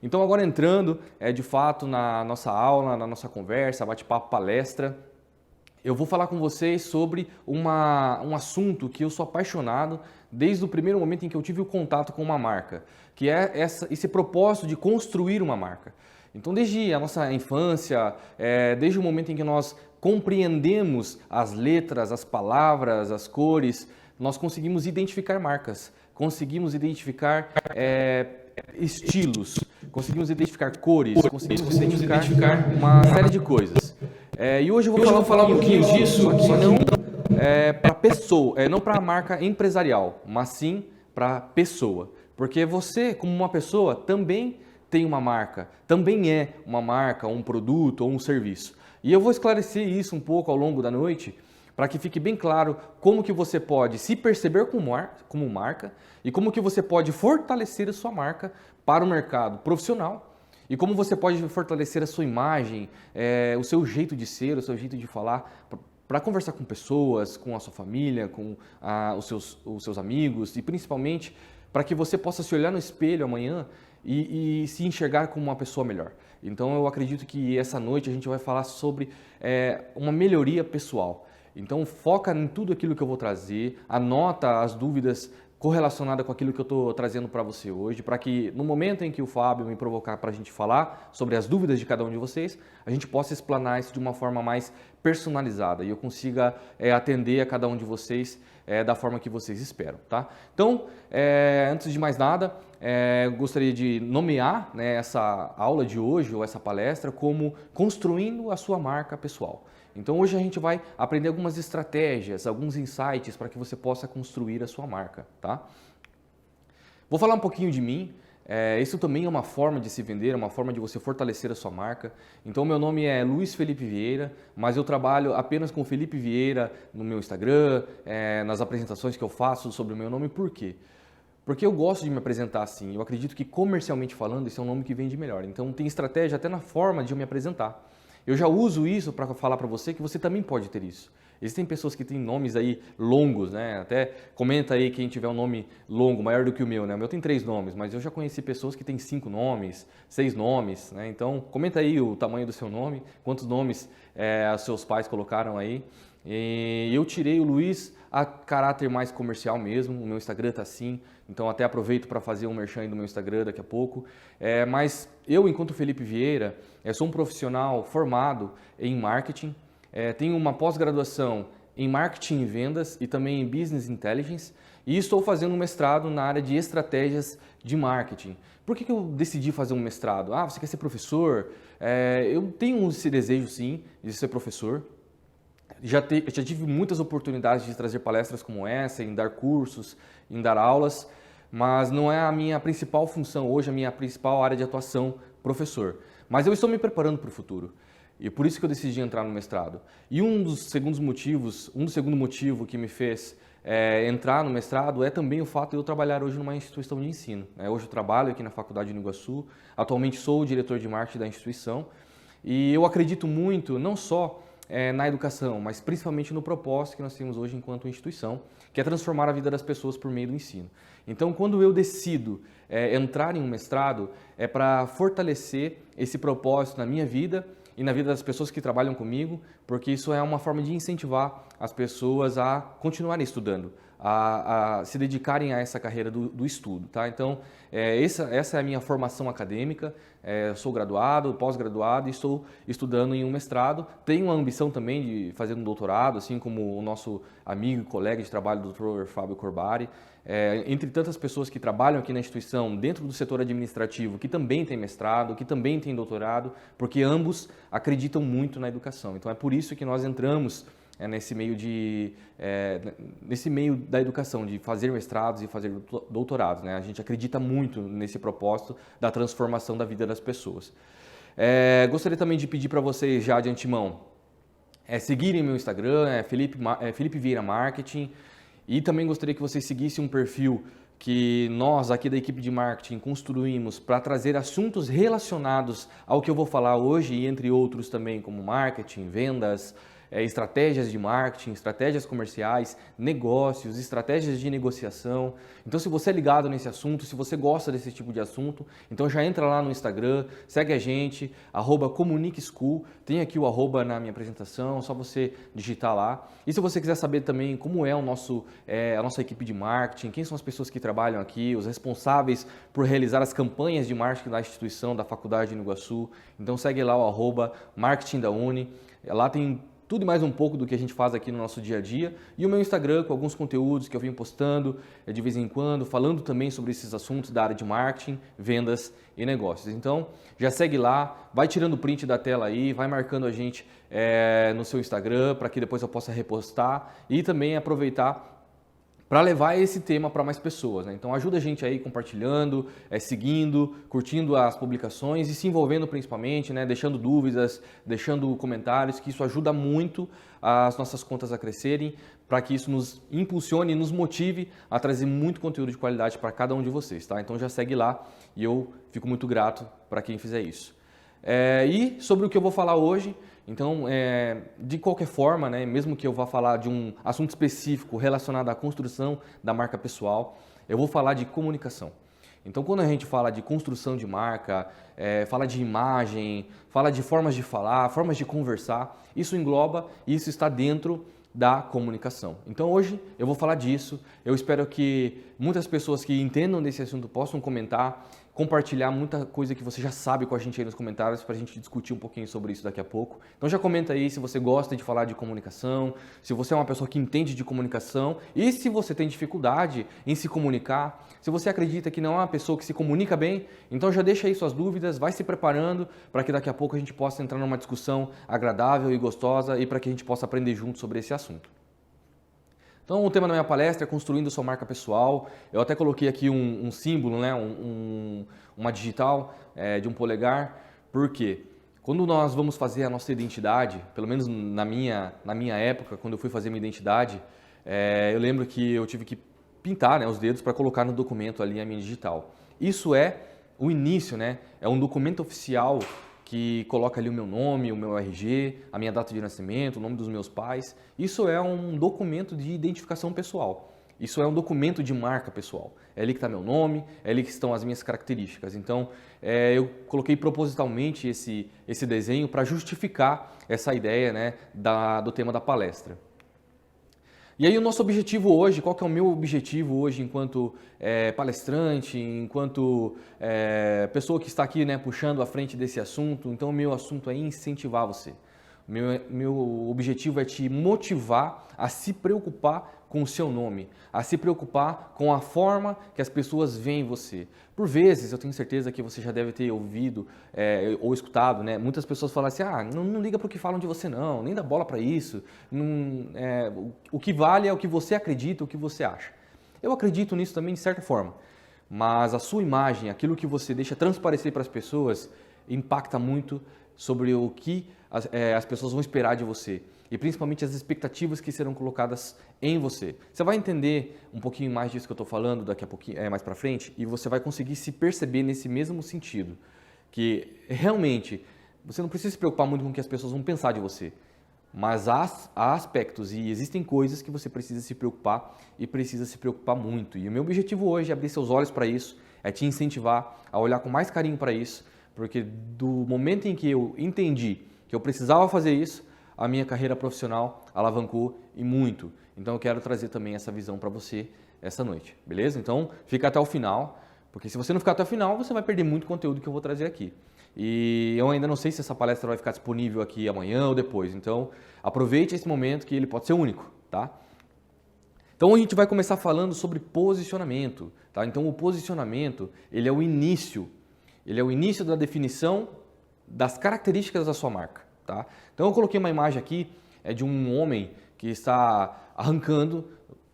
Então agora entrando, de fato, na nossa aula, na nossa conversa, bate-papo, palestra, eu vou falar com vocês sobre um assunto que eu sou apaixonado desde o primeiro momento em que eu tive o contato com uma marca, que é esse propósito de construir uma marca. Então desde a nossa infância, desde o momento em que nós compreendemos as letras, as palavras, as cores, nós conseguimos identificar marcas, conseguimos identificar estilos, conseguimos identificar cores, conseguimos identificar uma série de coisas. E hoje eu vou falar um pouquinho disso, só que não para pessoa, não para a marca empresarial, mas sim para pessoa. Porque você, como uma pessoa, também tem uma marca, também é uma marca, um produto ou um serviço. E eu vou esclarecer isso um pouco ao longo da noite, para que fique bem claro como que você pode se perceber como marca e como que você pode fortalecer a sua marca para o mercado profissional e como você pode fortalecer a sua imagem, o seu jeito de ser, o seu jeito de falar, para conversar com pessoas, com a sua família, com os seus amigos e principalmente para que você possa se olhar no espelho amanhã e se enxergar como uma pessoa melhor. Então eu acredito que essa noite a gente vai falar sobre uma melhoria pessoal. Então foca em tudo aquilo que eu vou trazer, anota as dúvidas correlacionadas com aquilo que eu estou trazendo para você hoje, para que no momento em que o Fábio me provocar para a gente falar sobre as dúvidas de cada um de vocês, a gente possa explanar isso de uma forma mais personalizada e eu consiga atender a cada um de vocês da forma que vocês esperam, tá? Então, antes de mais nada, gostaria de nomear, né, essa aula de hoje ou essa palestra como Construindo a Sua Marca Pessoal. Então hoje a gente vai aprender algumas estratégias, alguns insights para que você possa construir a sua marca, tá? Vou falar um pouquinho de mim. Isso também é uma forma de se vender, é uma forma de você fortalecer a sua marca. Então meu nome é Luiz Felipe Vieira, mas eu trabalho apenas com Felipe Vieira no meu Instagram, nas apresentações que eu faço sobre o meu nome. Por quê? Porque eu gosto de me apresentar assim. Eu acredito que comercialmente falando, esse é um nome que vende melhor. Então tem estratégia até na forma de eu me apresentar. Eu já uso isso para falar para você que você também pode ter isso. Existem pessoas que têm nomes aí longos, né? Até comenta aí quem tiver um nome longo, maior do que o meu, né? O meu tem 3 nomes, mas eu já conheci pessoas que têm 5 nomes, 6 nomes, né? Então comenta aí o tamanho do seu nome, quantos nomes os seus pais colocaram aí. E eu tirei o Luiz a caráter mais comercial mesmo, o meu Instagram tá assim, então até aproveito para fazer um merchan aí do meu Instagram daqui a pouco. Mas eu, enquanto Felipe Vieira, sou um profissional formado em marketing, tenho uma pós-graduação em marketing e vendas e também em business intelligence e estou fazendo um mestrado na área de estratégias de marketing. Por que eu decidi fazer um mestrado? Você quer ser professor? Eu tenho esse desejo sim de ser professor. Já tive muitas oportunidades de trazer palestras como essa, em dar cursos, em dar aulas, mas não é a minha principal função hoje, a minha principal área de atuação, professor. Mas eu estou me preparando para o futuro e por isso que eu decidi entrar no mestrado. E um dos segundo motivo que me fez entrar no mestrado é também o fato de eu trabalhar hoje numa instituição de ensino. Hoje eu trabalho aqui na Faculdade de Iguaçu, atualmente sou o diretor de marketing da instituição e eu acredito muito, não só na educação, mas principalmente no propósito que nós temos hoje enquanto instituição, que é transformar a vida das pessoas por meio do ensino. Então, quando eu decido entrar em um mestrado, é para fortalecer esse propósito na minha vida e na vida das pessoas que trabalham comigo, porque isso é uma forma de incentivar as pessoas a continuarem estudando, a se dedicarem a essa carreira do estudo, tá? Então, essa é a minha formação acadêmica, sou graduado, pós-graduado e estou estudando em um mestrado. Tenho a ambição também de fazer um doutorado, assim como o nosso amigo e colega de trabalho, o Dr. Fábio Corbari. Entre tantas pessoas que trabalham aqui na instituição, dentro do setor administrativo, que também tem mestrado, que também tem doutorado, porque ambos acreditam muito na educação. Então, é por isso que nós entramos nesse meio da educação, de fazer mestrados e fazer doutorados, né? A gente acredita muito nesse propósito da transformação da vida das pessoas. Gostaria também de pedir para vocês já de antemão seguirem meu Instagram, Felipe Vieira Marketing, e também gostaria que vocês seguissem um perfil que nós aqui da equipe de marketing construímos para trazer assuntos relacionados ao que eu vou falar hoje, e entre outros também como marketing, vendas, estratégias de marketing, estratégias comerciais, negócios, estratégias de negociação. Então, se você é ligado nesse assunto, se você gosta desse tipo de assunto, então já entra lá no Instagram, segue a gente, @comuniqueschool, tem aqui o arroba na minha apresentação, é só você digitar lá. E se você quiser saber também como é a nossa equipe de marketing, quem são as pessoas que trabalham aqui, os responsáveis por realizar as campanhas de marketing da instituição, da Faculdade de Iguaçu, então segue lá o arroba marketing da Uni, lá tem tudo e mais um pouco do que a gente faz aqui no nosso dia a dia, e o meu Instagram com alguns conteúdos que eu venho postando de vez em quando, falando também sobre esses assuntos da área de marketing, vendas e negócios. Então, já segue lá, vai tirando o print da tela aí, vai marcando a gente no seu Instagram para que depois eu possa repostar e também aproveitar para levar esse tema para mais pessoas, né? Então ajuda a gente aí compartilhando, seguindo, curtindo as publicações e se envolvendo principalmente, né? Deixando dúvidas, deixando comentários, que isso ajuda muito as nossas contas a crescerem, para que isso nos impulsione e nos motive a trazer muito conteúdo de qualidade para cada um de vocês, tá? Então já segue lá e eu fico muito grato para quem fizer isso. E sobre o que eu vou falar hoje, então, de qualquer forma, né, mesmo que eu vá falar de um assunto específico relacionado à construção da marca pessoal, eu vou falar de comunicação. Então, quando a gente fala de construção de marca, fala de imagem, fala de formas de falar, formas de conversar, isso engloba e isso está dentro da comunicação. Então hoje eu vou falar disso, eu espero que muitas pessoas que entendam desse assunto possam comentar, compartilhar muita coisa que você já sabe com a gente aí nos comentários para a gente discutir um pouquinho sobre isso daqui a pouco. Então já comenta aí se você gosta de falar de comunicação, se você é uma pessoa que entende de comunicação e se você tem dificuldade em se comunicar, se você acredita que não é uma pessoa que se comunica bem, então já deixa aí suas dúvidas, vai se preparando para que daqui a pouco a gente possa entrar numa discussão agradável e gostosa e para que a gente possa aprender junto sobre esse assunto. Então, o tema da minha palestra é construindo sua marca pessoal. Eu até coloquei aqui um símbolo, né? Uma digital de um polegar. Por quê? Quando nós vamos fazer a nossa identidade, pelo menos na minha época, quando eu fui fazer minha identidade, eu lembro que eu tive que pintar, né, os dedos para colocar no documento ali a minha digital. Isso é o início, né? É um documento oficial que coloca ali o meu nome, o meu RG, a minha data de nascimento, o nome dos meus pais. Isso é um documento de identificação pessoal. Isso é um documento de marca pessoal. É ali que está meu nome, é ali que estão as minhas características. Então, eu coloquei propositalmente esse desenho para justificar essa ideia, né, do tema da palestra. E aí o nosso objetivo hoje, qual que é o meu objetivo hoje enquanto palestrante, enquanto pessoa que está aqui, né, puxando à frente desse assunto? Então o meu assunto é incentivar você. Meu objetivo é te motivar a se preocupar com o seu nome, a se preocupar com a forma que as pessoas veem você. Por vezes, eu tenho certeza que você já deve ter ouvido ou escutado, né? Muitas pessoas falam assim, não liga para o que falam de você não, nem dá bola para isso. O que vale é o que você acredita, o que você acha. Eu acredito nisso também de certa forma, mas a sua imagem, aquilo que você deixa transparecer para as pessoas, impacta muito sobre o que as pessoas vão esperar de você e principalmente as expectativas que serão colocadas em você. Você vai entender um pouquinho mais disso que eu estou falando daqui a pouquinho, mais para frente, e você vai conseguir se perceber nesse mesmo sentido, que realmente você não precisa se preocupar muito com o que as pessoas vão pensar de você, mas há aspectos e existem coisas que você precisa se preocupar e precisa se preocupar muito. E o meu objetivo hoje é abrir seus olhos para isso, é te incentivar a olhar com mais carinho para isso, porque do momento em que eu entendi que eu precisava fazer isso, a minha carreira profissional alavancou e muito. Então eu quero trazer também essa visão para você essa noite, beleza? Então fica até o final, porque se você não ficar até o final, você vai perder muito conteúdo que eu vou trazer aqui. E eu ainda não sei se essa palestra vai ficar disponível aqui amanhã ou depois, então aproveite esse momento que ele pode ser único, tá? Então a gente vai começar falando sobre posicionamento, tá? Então o posicionamento, ele é o início da definição das características da sua marca, tá? Então eu coloquei uma imagem aqui de um homem que está arrancando,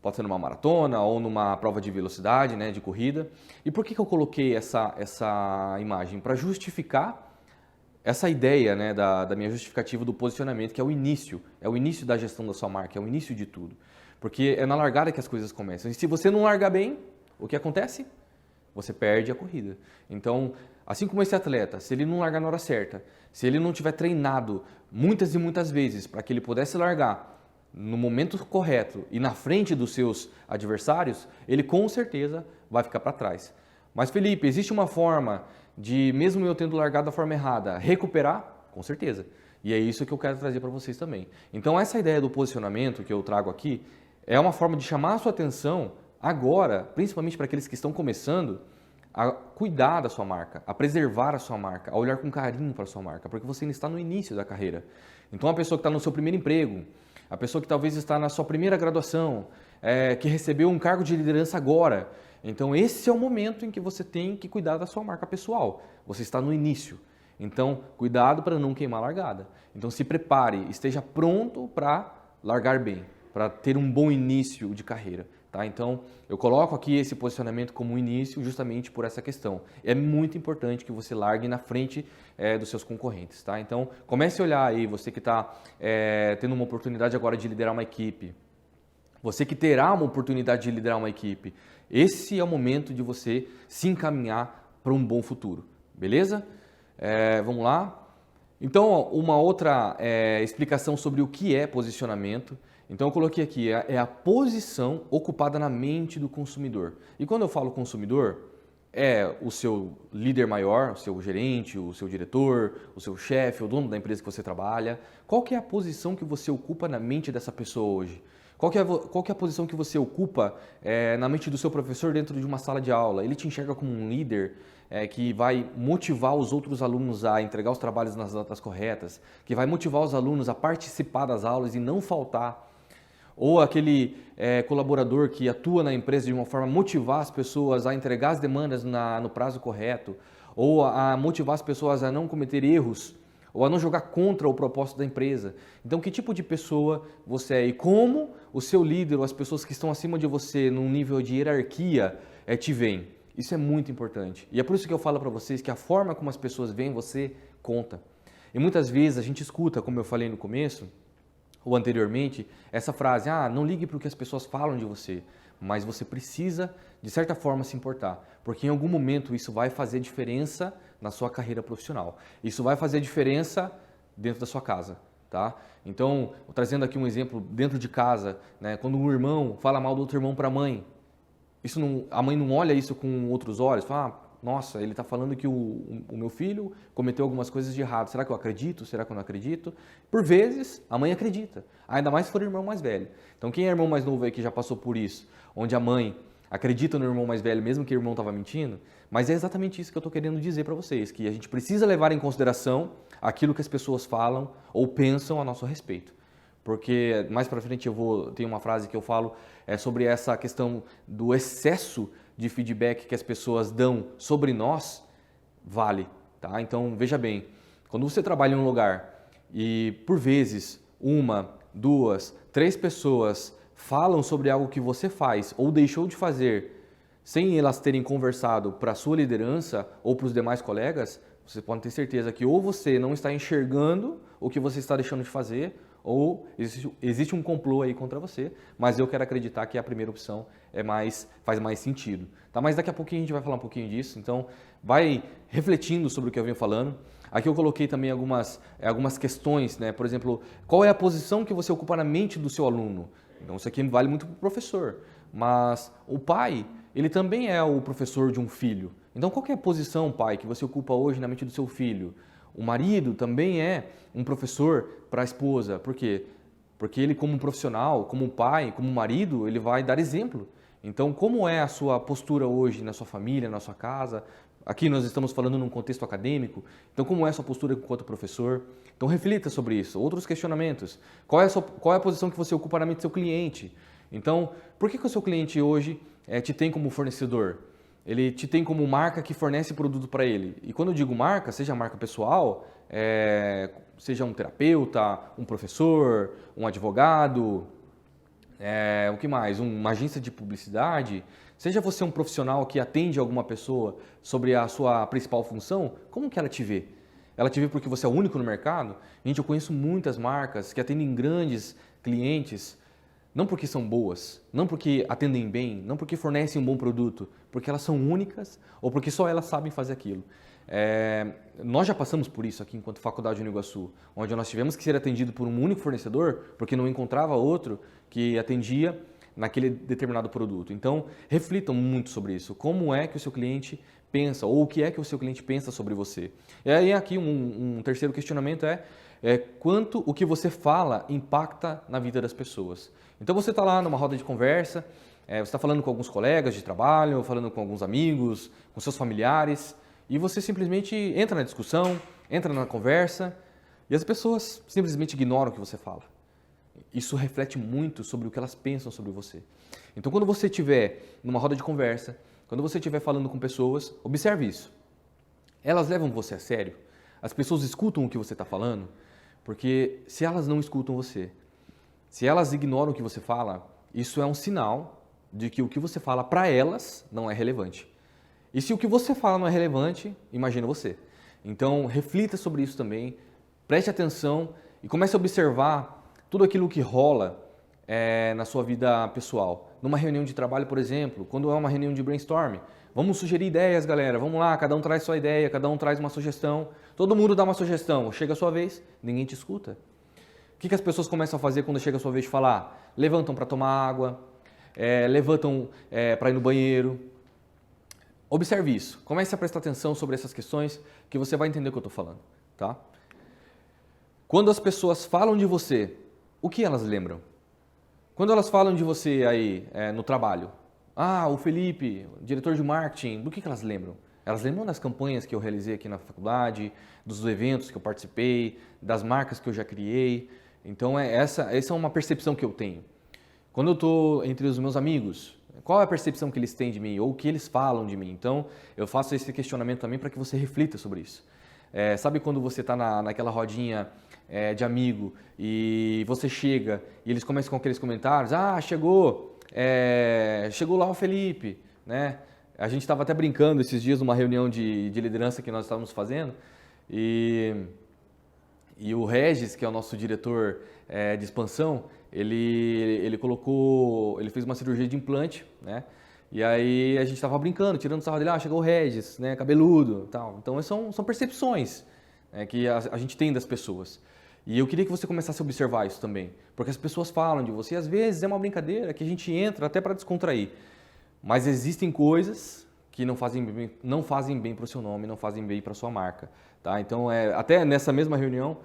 pode ser numa maratona ou numa prova de velocidade, né, de corrida. E por que eu coloquei essa imagem? Para justificar essa ideia, né, da minha justificativa do posicionamento, que é o início da gestão da sua marca, é o início de tudo. Porque é na largada que as coisas começam. E se você não largar bem, o que acontece? Você perde a corrida. Então, Assim como esse atleta, se ele não largar na hora certa, se ele não tiver treinado muitas e muitas vezes para que ele pudesse largar no momento correto e na frente dos seus adversários, ele com certeza vai ficar para trás. Mas Felipe, existe uma forma de, mesmo eu tendo largado da forma errada, recuperar? Com certeza. E é isso que eu quero trazer para vocês também. Então essa ideia do posicionamento que eu trago aqui é uma forma de chamar a sua atenção agora, principalmente para aqueles que estão começando, a cuidar da sua marca, a preservar a sua marca, a olhar com carinho para a sua marca, porque você ainda está no início da carreira. Então a pessoa que está no seu primeiro emprego, a pessoa que talvez está na sua primeira graduação, que recebeu um cargo de liderança agora, então esse é o momento em que você tem que cuidar da sua marca pessoal. Você está no início. Então, cuidado para não queimar a largada. Então se prepare, esteja pronto para largar bem, para ter um bom início de carreira. Tá? Então, eu coloco aqui esse posicionamento como início justamente por essa questão. É muito importante que você largue na frente dos seus concorrentes. Tá? Então, comece a olhar aí, você que está tendo uma oportunidade agora de liderar uma equipe, você que terá uma oportunidade de liderar uma equipe, esse é o momento de você se encaminhar para um bom futuro. Beleza? Vamos lá? Então, uma outra explicação sobre o que é posicionamento. Então eu coloquei aqui, é a posição ocupada na mente do consumidor. E quando eu falo consumidor, é o seu líder maior, o seu gerente, o seu diretor, o seu chefe, o dono da empresa que você trabalha. Qual que é a posição que você ocupa na mente dessa pessoa hoje? Qual que é a posição que você ocupa na mente do seu professor dentro de uma sala de aula? Ele te enxerga como um líder que vai motivar os outros alunos a entregar os trabalhos nas datas corretas, que vai motivar os alunos a participar das aulas e não faltar. Ou aquele colaborador que atua na empresa de uma forma a motivar as pessoas a entregar as demandas no prazo correto, ou a motivar as pessoas a não cometer erros, ou a não jogar contra o propósito da empresa. Então, que tipo de pessoa você é e como o seu líder ou as pessoas que estão acima de você num nível de hierarquia te veem? Isso é muito importante. E é por isso que eu falo para vocês que a forma como as pessoas veem você conta. E muitas vezes a gente escuta, como eu falei no começo, ou anteriormente, essa frase, não ligue para o que as pessoas falam de você, mas você precisa, de certa forma, se importar, porque em algum momento isso vai fazer diferença na sua carreira profissional. Isso vai fazer diferença dentro da sua casa, tá? Então, trazendo aqui um exemplo dentro de casa, né, quando um irmão fala mal do outro irmão para a mãe, a mãe não olha isso com outros olhos, fala, nossa, ele está falando que o meu filho cometeu algumas coisas de errado. Será que eu acredito? Será que eu não acredito? Por vezes, a mãe acredita, ainda mais se for o irmão mais velho. Então, quem é irmão mais novo aí que já passou por isso, onde a mãe acredita no irmão mais velho, mesmo que o irmão estava mentindo, mas é exatamente isso que eu estou querendo dizer para vocês, que a gente precisa levar em consideração aquilo que as pessoas falam ou pensam a nosso respeito. Porque mais para frente tenho uma frase que eu falo sobre essa questão do excesso de feedback que as pessoas dão sobre nós, vale, tá? Então, veja bem, quando você trabalha em um lugar e, por vezes, 1, 2, 3 pessoas falam sobre algo que você faz ou deixou de fazer sem elas terem conversado para a sua liderança ou para os demais colegas, você pode ter certeza que ou você não está enxergando o que você está deixando de fazer, ou existe um complô aí contra você, mas eu quero acreditar que a primeira opção faz mais sentido. Tá? Mas daqui a pouquinho a gente vai falar um pouquinho disso, então vai refletindo sobre o que eu venho falando. Aqui eu coloquei também algumas questões, né? Por exemplo, qual é a posição que você ocupa na mente do seu aluno? Então isso aqui vale muito para o professor, mas o pai, ele também é o professor de um filho. Então qual que é a posição, pai, que você ocupa hoje na mente do seu filho? O marido também é um professor para a esposa. Por quê? Porque ele, como profissional, como pai, como marido, ele vai dar exemplo. Então, como é a sua postura hoje na sua família, na sua casa? Aqui nós estamos falando num contexto acadêmico. Então, como é a sua postura enquanto professor? Então, reflita sobre isso. Outros questionamentos. Qual é a posição que você ocupa na mente do seu cliente? Então, por que o seu cliente hoje te tem como fornecedor? Ele te tem como marca que fornece produto para ele. E quando eu digo marca, seja marca pessoal, seja um terapeuta, um professor, um advogado, o que mais? Uma agência de publicidade, seja você um profissional que atende alguma pessoa sobre a sua principal função, como que ela te vê? Ela te vê porque você é o único no mercado? Gente, eu conheço muitas marcas que atendem grandes clientes, não porque são boas, não porque atendem bem, não porque fornecem um bom produto, porque elas são únicas ou porque só elas sabem fazer aquilo. Nós já passamos por isso aqui enquanto Faculdade Uniguaçu, onde nós tivemos que ser atendido por um único fornecedor, porque não encontrava outro que atendia naquele determinado produto. Então, reflitam muito sobre isso. Como é que o seu cliente pensa, ou o que é que o seu cliente pensa sobre você? E aí aqui um terceiro questionamento quanto o que você fala impacta na vida das pessoas. Então você está lá numa roda de conversa, você está falando com alguns colegas de trabalho, falando com alguns amigos, com seus familiares, e você simplesmente entra na discussão, entra na conversa, e as pessoas simplesmente ignoram o que você fala. Isso reflete muito sobre o que elas pensam sobre você. Então, quando você estiver numa roda de conversa, quando você estiver falando com pessoas, observe isso. Elas levam você a sério? As pessoas escutam o que você está falando? Porque se elas não escutam você, se elas ignoram o que você fala, isso é um sinal de que o que você fala para elas não é relevante. E se o que você fala não é relevante, imagina você. Então, reflita sobre isso também, preste atenção e comece a observar tudo aquilo que rola na sua vida pessoal. Numa reunião de trabalho, por exemplo, quando é uma reunião de brainstorm, vamos sugerir ideias, galera, vamos lá, cada um traz sua ideia, cada um traz uma sugestão, todo mundo dá uma sugestão, chega a sua vez, ninguém te escuta. O que as pessoas começam a fazer quando chega a sua vez de falar? Levantam para tomar água, levantam para ir no banheiro. Observe isso, comece a prestar atenção sobre essas questões que você vai entender o que eu estou falando, tá? Quando as pessoas falam de você, o que elas lembram? Quando elas falam de você aí no trabalho, o Felipe, diretor de marketing, do que elas lembram? Elas lembram das campanhas que eu realizei aqui na faculdade, dos eventos que eu participei, das marcas que eu já criei. Então, essa é uma percepção que eu tenho. Quando eu estou entre os meus amigos, qual é a percepção que eles têm de mim ou o que eles falam de mim? Então, eu faço esse questionamento também para que você reflita sobre isso. Sabe quando você está naquela rodinha de amigo e você chega e eles começam com aqueles comentários, chegou lá o Felipe, né? A gente estava até brincando esses dias numa reunião de liderança que nós estávamos fazendo e o Regis, que é o nosso diretor de expansão, ele fez uma cirurgia de implante, né? E aí a gente estava brincando, tirando sarro dele, chegou o Regis, né, cabeludo, tal. Então são percepções que a gente tem das pessoas. E eu queria que você começasse a observar isso também, porque as pessoas falam de você, às vezes é uma brincadeira que a gente entra até para descontrair, mas existem coisas que não fazem bem para o seu nome, não fazem bem para a sua marca, tá? Então, até nessa mesma reunião,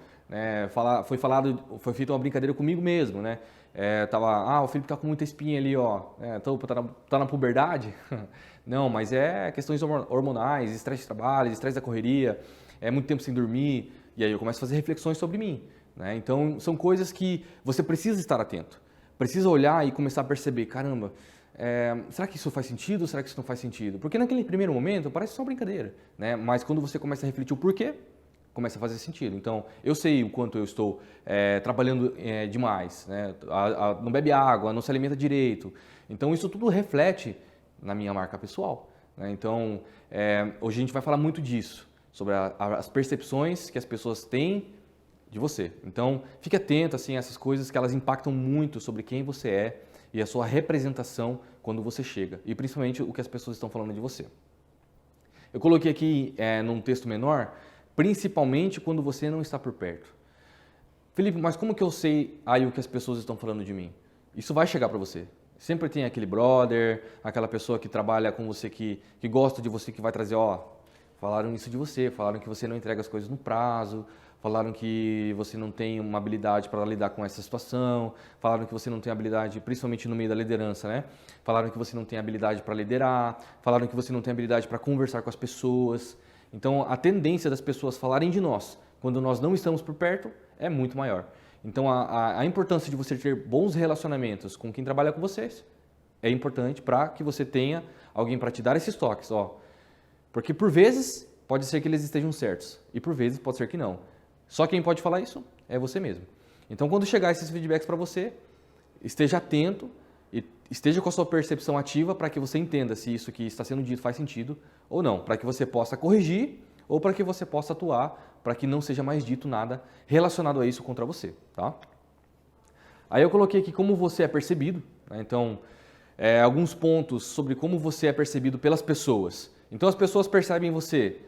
foi feita uma brincadeira comigo mesmo, né? O Felipe tá com muita espinha ali, tá na puberdade? Não, mas questões hormonais, estresse de trabalho, estresse da correria, muito tempo sem dormir, e aí eu começo a fazer reflexões sobre mim, né? Então, são coisas que você precisa estar atento, precisa olhar e começar a perceber, caramba, será que isso faz sentido ou será que isso não faz sentido? Porque naquele primeiro momento parece só brincadeira, né? Mas quando você começa a refletir o porquê, começa a fazer sentido. Então, eu sei o quanto eu estou trabalhando demais, né? Não bebe água, não se alimenta direito. Então, isso tudo reflete na minha marca pessoal, né? Então, hoje a gente vai falar muito disso, sobre as percepções que as pessoas têm de você. Então, fique atento assim, a essas coisas que elas impactam muito sobre quem você é e a sua representação quando você chega. E principalmente o que as pessoas estão falando de você. Eu coloquei aqui num texto menor, principalmente quando você não está por perto. Felipe, mas como que eu sei aí o que as pessoas estão falando de mim? Isso vai chegar para você. Sempre tem aquele brother, aquela pessoa que trabalha com você, que gosta de você, que vai trazer, falaram isso de você, falaram que você não entrega as coisas no prazo, falaram que você não tem uma habilidade para lidar com essa situação, falaram que você não tem habilidade, principalmente no meio da liderança, né? Falaram que você não tem habilidade para liderar, falaram que você não tem habilidade para conversar com as pessoas. Então, a tendência das pessoas falarem de nós, quando nós não estamos por perto, é muito maior. Então, a importância de você ter bons relacionamentos com quem trabalha com vocês é importante para que você tenha alguém para te dar esses toques, Porque por vezes pode ser que eles estejam certos e por vezes pode ser que não. Só quem pode falar isso é você mesmo. Então, quando chegar esses feedbacks para você, esteja atento e esteja com a sua percepção ativa para que você entenda se isso que está sendo dito faz sentido ou não, para que você possa corrigir ou para que você possa atuar para que não seja mais dito nada relacionado a isso contra você, tá? Aí eu coloquei aqui como você é percebido, né? Então, alguns pontos sobre como você é percebido pelas pessoas. Então, as pessoas percebem você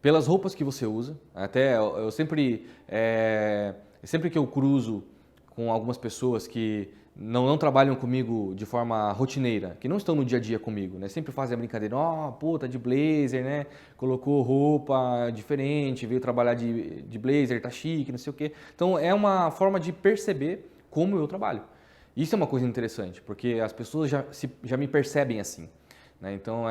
pelas roupas que você usa. Até eu sempre que eu cruzo com algumas pessoas que não trabalham comigo de forma rotineira, que não estão no dia a dia comigo, né? Sempre fazem a brincadeira, ó, pô, tá de blazer, né? Colocou roupa diferente, veio trabalhar de blazer, tá chique, não sei o quê. Então é uma forma de perceber como eu trabalho. Isso é uma coisa interessante, porque as pessoas já me percebem assim. Né? Então,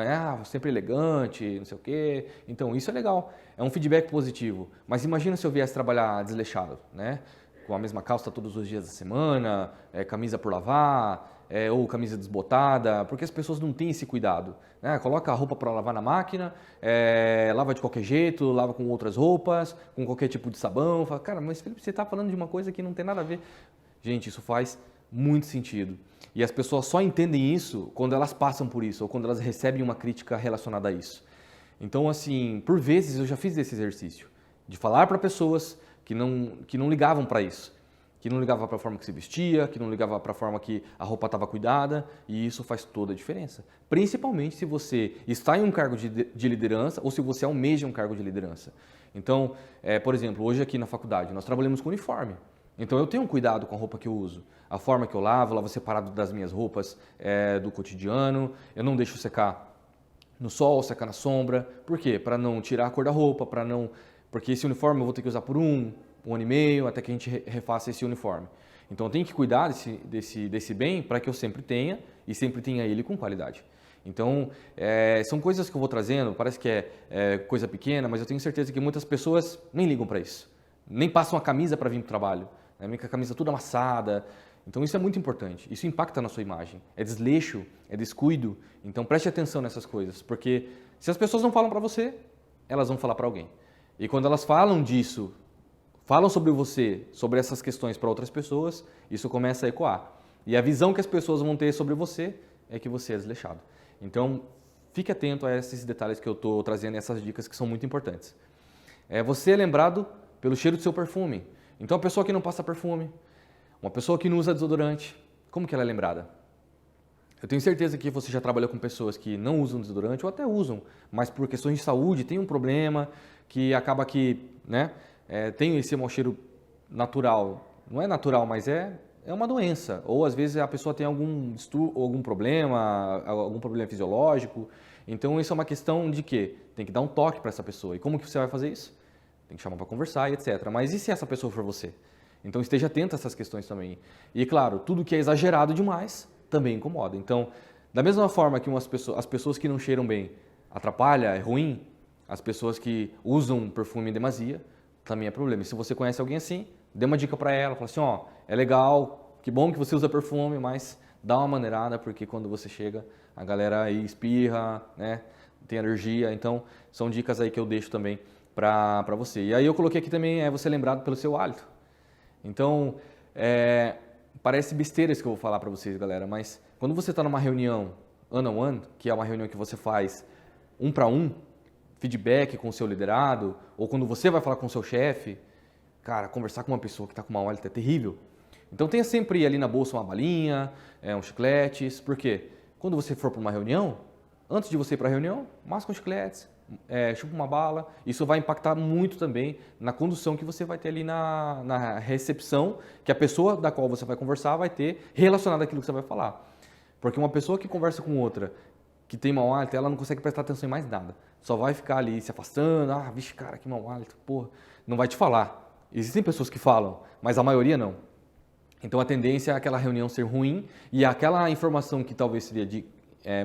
sempre elegante, não sei o quê. Então, isso é legal. É um feedback positivo. Mas imagina se eu viesse trabalhar desleixado, né? Com a mesma calça todos os dias da semana, camisa por lavar, ou camisa desbotada, porque as pessoas não têm esse cuidado. Né? Coloca a roupa para lavar na máquina, lava de qualquer jeito, lava com outras roupas, com qualquer tipo de sabão. Fala, cara, mas Felipe, você está falando de uma coisa que não tem nada a ver. Gente, isso faz muito sentido. E as pessoas só entendem isso quando elas passam por isso, ou quando elas recebem uma crítica relacionada a isso. Então, assim, por vezes eu já fiz esse exercício, de falar para pessoas que não ligavam para isso, que não ligavam para a forma que se vestia, que não ligavam para a forma que a roupa estava cuidada, e isso faz toda a diferença. Principalmente se você está em um cargo de liderança ou se você almeja um cargo de liderança. Então, por exemplo, hoje aqui na faculdade nós trabalhamos com uniforme. Então eu tenho um cuidado com a roupa que eu uso, a forma que eu lavo separado das minhas roupas do cotidiano, eu não deixo secar no sol, secar na sombra. Por quê? Para não tirar a cor da roupa, porque esse uniforme eu vou ter que usar por um ano e meio, até que a gente refaça esse uniforme. Então eu tenho que cuidar desse bem para que eu sempre tenha e sempre tenha ele com qualidade. Então, são coisas que eu vou trazendo, parece que é coisa pequena, mas eu tenho certeza que muitas pessoas nem ligam para isso. Nem passam a camisa para vir para o trabalho. Vem com a camisa toda amassada. Então isso é muito importante, isso impacta na sua imagem. É desleixo, é descuido, então preste atenção nessas coisas, porque se as pessoas não falam para você, elas vão falar para alguém. E quando elas falam disso, falam sobre você, sobre essas questões para outras pessoas, isso começa a ecoar. E a visão que as pessoas vão ter sobre você é que você é desleixado. Então fique atento a esses detalhes que eu estou trazendo, essas dicas que são muito importantes. Você é lembrado pelo cheiro do seu perfume. Então a pessoa que não passa perfume, uma pessoa que não usa desodorante, como que ela é lembrada? Eu tenho certeza que você já trabalhou com pessoas que não usam desodorante ou até usam, mas por questões de saúde tem um problema que acaba que, né, tem esse mau cheiro natural. Não é natural, mas é uma doença. Ou às vezes a pessoa tem algum problema fisiológico. Então isso é uma questão de quê? Tem que dar um toque para essa pessoa. E como que você vai fazer isso? Tem que chamar para conversar e etc. Mas e se essa pessoa for você? Então esteja atento a essas questões também. E claro, tudo que é exagerado demais também incomoda. Então, da mesma forma que as pessoas que não cheiram bem atrapalha, é ruim, as pessoas que usam perfume em demasia também é problema. E se você conhece alguém assim, dê uma dica para ela, fala assim, ó, é legal, que bom que você usa perfume, mas dá uma maneirada, porque quando você chega, a galera aí espirra, né, tem alergia. Então, são dicas aí que eu deixo também para você. E aí eu coloquei aqui também, você lembrado pelo seu hálito. Então, parece besteira isso que eu vou falar para vocês, galera, mas quando você está numa reunião one-on-one, que é uma reunião que você faz um para um, feedback com o seu liderado, ou quando você vai falar com o seu chefe, cara, conversar com uma pessoa que está com mau hálito é terrível. Então tenha sempre ali na bolsa uma balinha, uns chicletes, porque quando você for para uma reunião, antes de você ir para a reunião, masca uns chicletes, chupa uma bala. Isso vai impactar muito também na condução que você vai ter ali na recepção, que a pessoa da qual você vai conversar vai ter relacionado àquilo que você vai falar. Porque uma pessoa que conversa com outra, que tem mau hálito, ela não consegue prestar atenção em mais nada. Só vai ficar ali se afastando, vixe, cara, que mau hálito, porra. Não vai te falar. Existem pessoas que falam, mas a maioria não. Então a tendência é aquela reunião ser ruim e aquela informação que talvez seria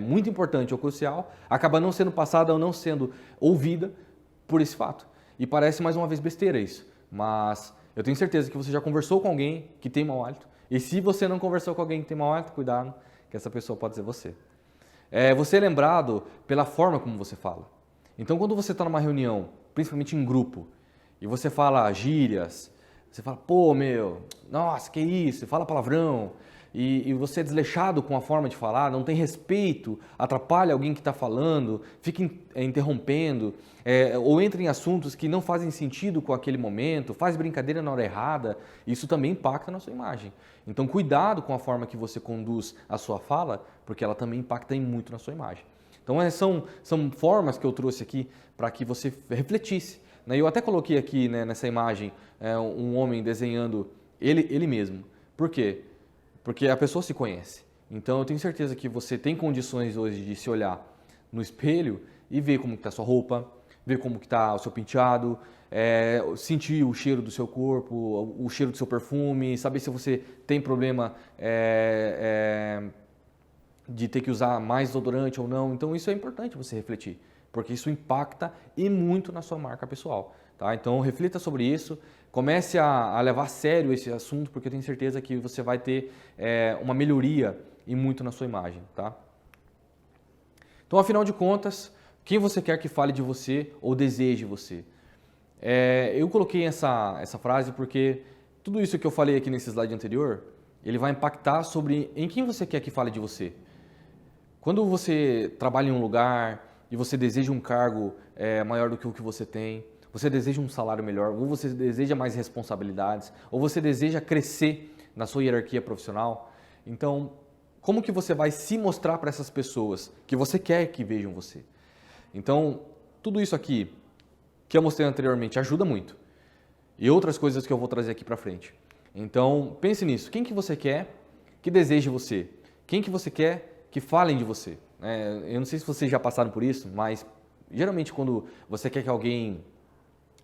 muito importante ou crucial, acaba não sendo passada ou não sendo ouvida por esse fato. E parece mais uma vez besteira isso, mas eu tenho certeza que você já conversou com alguém que tem mau hálito, e se você não conversou com alguém que tem mau hálito, cuidado, que essa pessoa pode ser você. Você é lembrado pela forma como você fala. Então quando você está numa reunião, principalmente em grupo, e você fala gírias, você fala, pô, meu, nossa, que isso, fala palavrão, e você é desleixado com a forma de falar, não tem respeito, atrapalha alguém que está falando, fica interrompendo, ou entra em assuntos que não fazem sentido com aquele momento, faz brincadeira na hora errada, isso também impacta na sua imagem. Então cuidado com a forma que você conduz a sua fala, porque ela também impacta muito na sua imagem. Então são formas que eu trouxe aqui para que você refletisse. Né? Eu até coloquei aqui, né, nessa imagem um homem desenhando ele mesmo. Por quê? Porque a pessoa se conhece. Então eu tenho certeza que você tem condições hoje de se olhar no espelho e ver como está a sua roupa, ver como está o seu penteado, sentir o cheiro do seu corpo, o cheiro do seu perfume, saber se você tem problema de ter que usar mais desodorante ou não. Então isso é importante você refletir, porque isso impacta e muito na sua marca pessoal. Tá? Então reflita sobre isso, comece a levar a sério esse assunto, porque eu tenho certeza que você vai ter uma melhoria e muito na sua imagem. Tá? Então, afinal de contas, quem você quer que fale de você ou deseje você? Eu coloquei essa frase porque tudo isso que eu falei aqui nesse slide anterior, ele vai impactar sobre em quem você quer que fale de você. Quando você trabalha em um lugar e você deseja um cargo maior do que o que você tem, você deseja um salário melhor, ou você deseja mais responsabilidades, ou você deseja crescer na sua hierarquia profissional, então, como que você vai se mostrar para essas pessoas que você quer que vejam você? Então, tudo isso aqui que eu mostrei anteriormente ajuda muito. E outras coisas que eu vou trazer aqui para frente. Então, pense nisso. Quem que você quer que deseje você? Quem que você quer que falem de você? Eu não sei se vocês já passaram por isso, mas geralmente quando você quer que alguém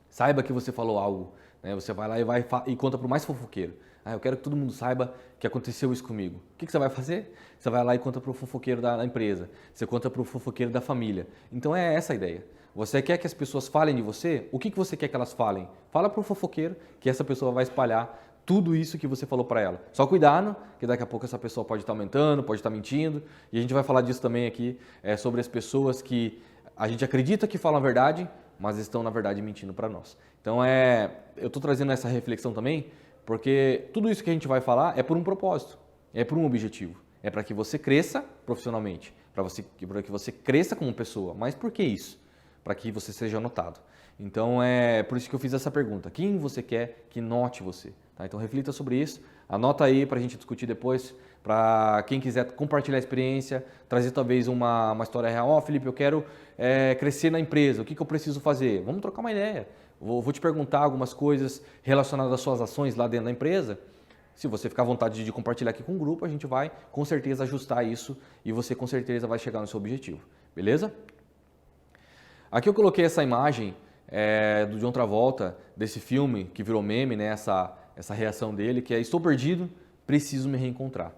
saiba que você falou algo, né, você vai lá e conta para o mais fofoqueiro. Eu quero que todo mundo saiba que aconteceu isso comigo. O que você vai fazer? Você vai lá e conta para o fofoqueiro da empresa. Você conta para o fofoqueiro da família. Então é essa a ideia. Você quer que as pessoas falem de você? O que você quer que elas falem? Fala para o fofoqueiro que essa pessoa vai espalhar tudo isso que você falou para ela. Só cuidado, que daqui a pouco essa pessoa pode estar aumentando, pode estar mentindo. E a gente vai falar disso também aqui, sobre as pessoas que a gente acredita que falam a verdade, mas estão, na verdade, mentindo para nós. Então, eu estou trazendo essa reflexão também, porque tudo isso que a gente vai falar é por um propósito, é por um objetivo. É para que você cresça profissionalmente, para que você cresça como pessoa. Mas por que isso? Para que você seja notado. Então, é por isso que eu fiz essa pergunta. Quem você quer que note você? Tá? Então, reflita sobre isso. Anota aí para a gente discutir depois. Para quem quiser compartilhar a experiência, trazer talvez uma história real. Felipe, eu quero crescer na empresa. O que eu preciso fazer? Vamos trocar uma ideia. Vou te perguntar algumas coisas relacionadas às suas ações lá dentro da empresa. Se você ficar à vontade de compartilhar aqui com o grupo, a gente vai com certeza ajustar isso e você com certeza vai chegar no seu objetivo. Beleza? Aqui eu coloquei essa imagem do John Travolta, desse filme que virou meme, né? Essa reação dele, que é: estou perdido, preciso me reencontrar.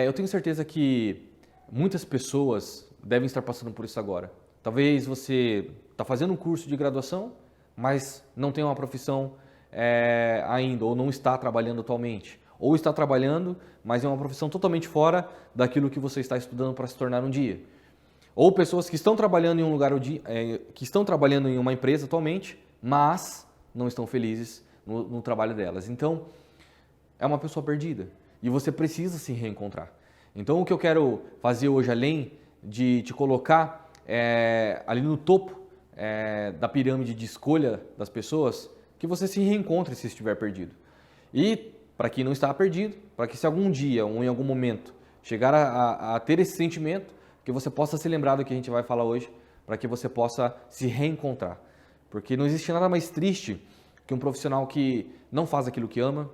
Eu tenho certeza que muitas pessoas devem estar passando por isso agora. Talvez você está fazendo um curso de graduação, mas não tem uma profissão ainda, ou não está trabalhando atualmente. Ou está trabalhando, mas é uma profissão totalmente fora daquilo que você está estudando para se tornar um dia. Ou pessoas que estão trabalhando em um lugar, que estão trabalhando em uma empresa atualmente, mas não estão felizes no trabalho delas. Então, é uma pessoa perdida e você precisa se reencontrar. Então, o que eu quero fazer hoje, além de te colocar ali no topo da pirâmide de escolha das pessoas, que você se reencontre se estiver perdido. E, para quem não está perdido, para que se algum dia ou em algum momento chegar a ter esse sentimento, que você possa se lembrar do que a gente vai falar hoje, para que você possa se reencontrar. Porque não existe nada mais triste que um profissional que não faz aquilo que ama,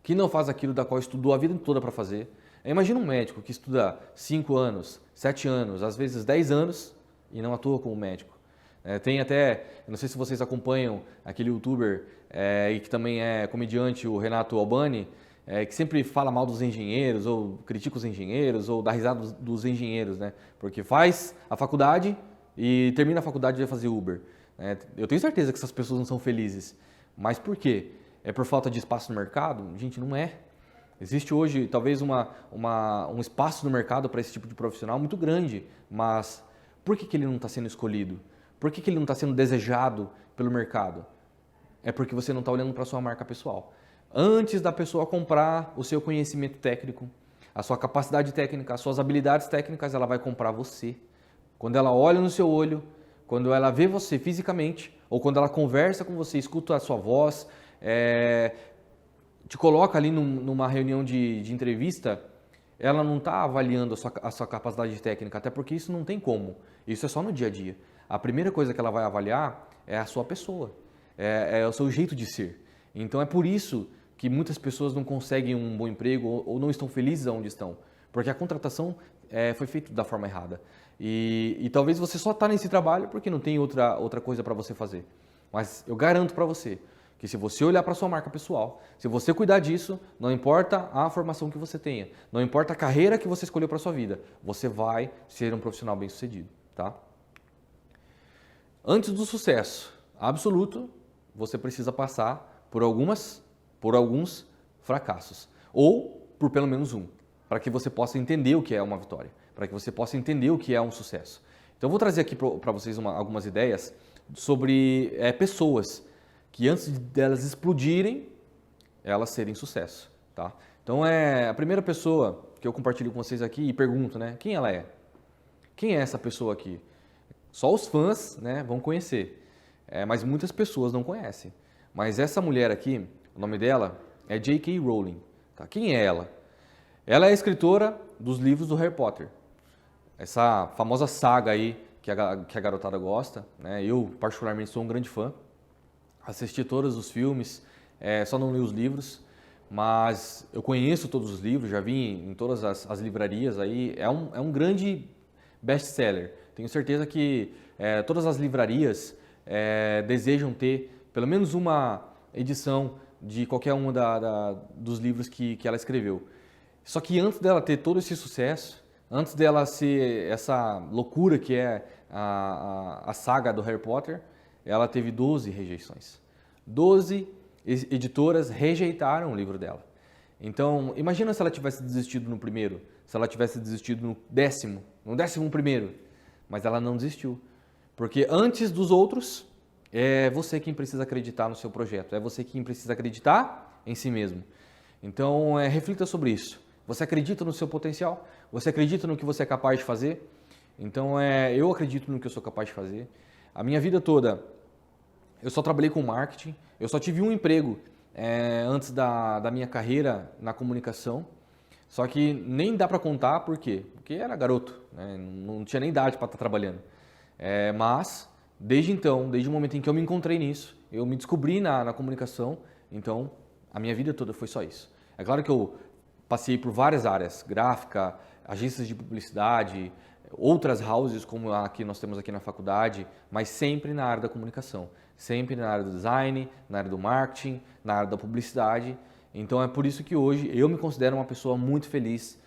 que não faz aquilo da qual estudou a vida toda para fazer. Imagina um médico que estuda 5 anos, 7 anos, às vezes 10 anos e não atua como médico. Tem até, não sei se vocês acompanham aquele youtuber e que também é comediante, o Renato Albani, que sempre fala mal dos engenheiros, ou critica os engenheiros, ou dá risada dos engenheiros, né? Porque faz a faculdade e termina a faculdade e vai fazer Uber. Eu tenho certeza que essas pessoas não são felizes. Mas por quê? É por falta de espaço no mercado? Gente, não é. Existe hoje talvez um espaço no mercado para esse tipo de profissional muito grande, mas por que ele não está sendo escolhido? Por que ele não está sendo desejado pelo mercado? É porque você não está olhando para a sua marca pessoal. Antes da pessoa comprar o seu conhecimento técnico, a sua capacidade técnica, as suas habilidades técnicas, ela vai comprar você. Quando ela olha no seu olho, quando ela vê você fisicamente, ou quando ela conversa com você, escuta a sua voz, te coloca ali numa reunião de entrevista, ela não está avaliando a sua capacidade técnica, até porque isso não tem como. Isso é só no dia a dia. A primeira coisa que ela vai avaliar é a sua pessoa, é o seu jeito de ser. Então é por isso que muitas pessoas não conseguem um bom emprego ou não estão felizes onde estão, porque a contratação foi feita da forma errada. E talvez você só está nesse trabalho porque não tem outra coisa para você fazer. Mas eu garanto para você que se você olhar para a sua marca pessoal, se você cuidar disso, não importa a formação que você tenha, não importa a carreira que você escolheu para a sua vida, você vai ser um profissional bem-sucedido, tá? Antes do sucesso absoluto, você precisa passar por alguns fracassos, ou por pelo menos um, para que você possa entender o que é uma vitória, para que você possa entender o que é um sucesso. Então eu vou trazer aqui para vocês algumas ideias sobre pessoas que antes delas explodirem, elas serem sucesso, tá? Então a primeira pessoa que eu compartilho com vocês aqui e pergunto, né, quem ela é? Quem é essa pessoa aqui? Só os fãs, né, vão conhecer, mas muitas pessoas não conhecem. Mas essa mulher aqui, o nome dela é J.K. Rowling, tá? Quem é ela? Ela é a escritora dos livros do Harry Potter, essa famosa saga aí que a garotada gosta, né? Eu particularmente sou um grande fã. Assisti todos os filmes, só não li os livros, mas eu conheço todos os livros, já vi em todas as livrarias aí, é um grande best-seller. Tenho certeza que todas as livrarias desejam ter pelo menos uma edição de qualquer um dos livros que ela escreveu. Só que antes dela ter todo esse sucesso, antes dela ser essa loucura que é a saga do Harry Potter, ela teve 12 rejeições. 12 editoras rejeitaram o livro dela. Então, imagina se ela tivesse desistido no primeiro, se ela tivesse desistido no 11º, mas ela não desistiu. Porque antes dos outros, é você quem precisa acreditar no seu projeto, é você quem precisa acreditar em si mesmo. Então, reflita sobre isso. Você acredita no seu potencial? Você acredita no que você é capaz de fazer? Então, eu acredito no que eu sou capaz de fazer. A minha vida toda, eu só trabalhei com marketing, eu só tive um emprego antes da minha carreira na comunicação, só que nem dá para contar, por quê? Porque era garoto, né? Não tinha nem idade para estar trabalhando. Mas, desde então, desde o momento em que eu me encontrei nisso, eu me descobri na comunicação, então a minha vida toda foi só isso. É claro que eu passei por várias áreas, gráfica, agências de publicidade, outras houses como a que nós temos aqui na faculdade, mas sempre na área da comunicação, sempre na área do design, na área do marketing, na área da publicidade. Então é por isso que hoje eu me considero uma pessoa muito feliz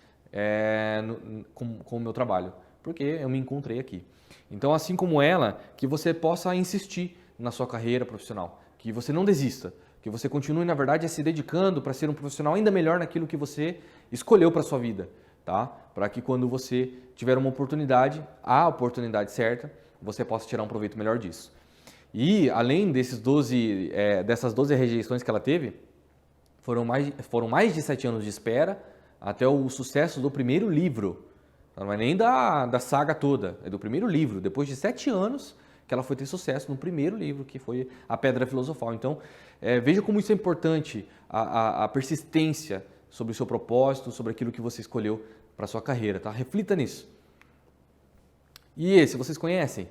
com o meu trabalho, porque eu me encontrei aqui. Então, assim como ela, que você possa insistir na sua carreira profissional, que você não desista, que você continue, na verdade, se dedicando para ser um profissional ainda melhor naquilo que você escolheu para a sua vida, tá? Para que quando você tiver uma oportunidade, a oportunidade certa, você possa tirar um proveito melhor disso. E, além dessas 12 rejeições que ela teve, foram mais de 7 anos de espera até o sucesso do primeiro livro. Não é nem da saga toda, é do primeiro livro. Depois de 7 anos que ela foi ter sucesso no primeiro livro, que foi A Pedra Filosofal. Então, veja como isso é importante, a persistência sobre o seu propósito, sobre aquilo que você escolheu para a sua carreira, tá? Reflita nisso. E esse, vocês conhecem?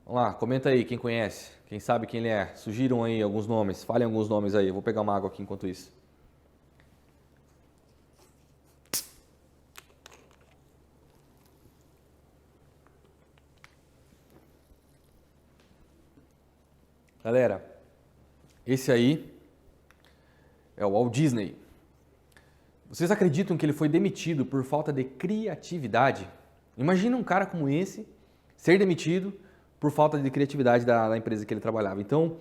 Vamos lá, comenta aí quem conhece, quem sabe quem ele é. Sugiram aí alguns nomes, falem alguns nomes aí. Eu vou pegar uma água aqui enquanto isso. Galera, esse aí é o Walt Disney. Vocês acreditam que ele foi demitido por falta de criatividade? Imagina um cara como esse ser demitido por falta de criatividade da empresa que ele trabalhava. Então,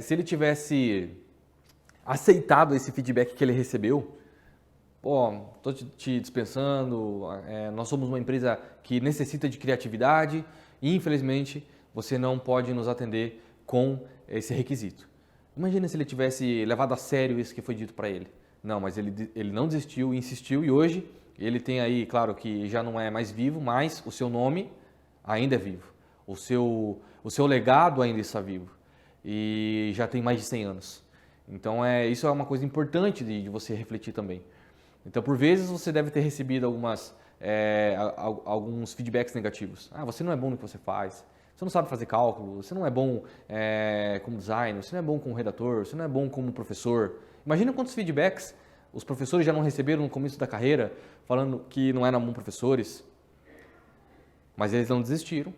se ele tivesse aceitado esse feedback que ele recebeu, estou te dispensando, nós somos uma empresa que necessita de criatividade e, infelizmente, você não pode nos atender com esse requisito. Imagina se ele tivesse levado a sério isso que foi dito para ele. Não, mas ele não desistiu, insistiu e hoje ele tem aí, claro que já não é mais vivo, mas o seu nome ainda é vivo. O seu legado ainda está vivo e já tem mais de 100 anos. Então isso é uma coisa importante de você refletir também. Então, por vezes, você deve ter recebido alguns feedbacks negativos. Ah, você não é bom no que você faz, você não sabe fazer cálculo, você não é bom como designer, você não é bom como redator, você não é bom como professor. Imagina quantos feedbacks os professores já não receberam no começo da carreira, falando que não eram bons professores. Mas eles não desistiram,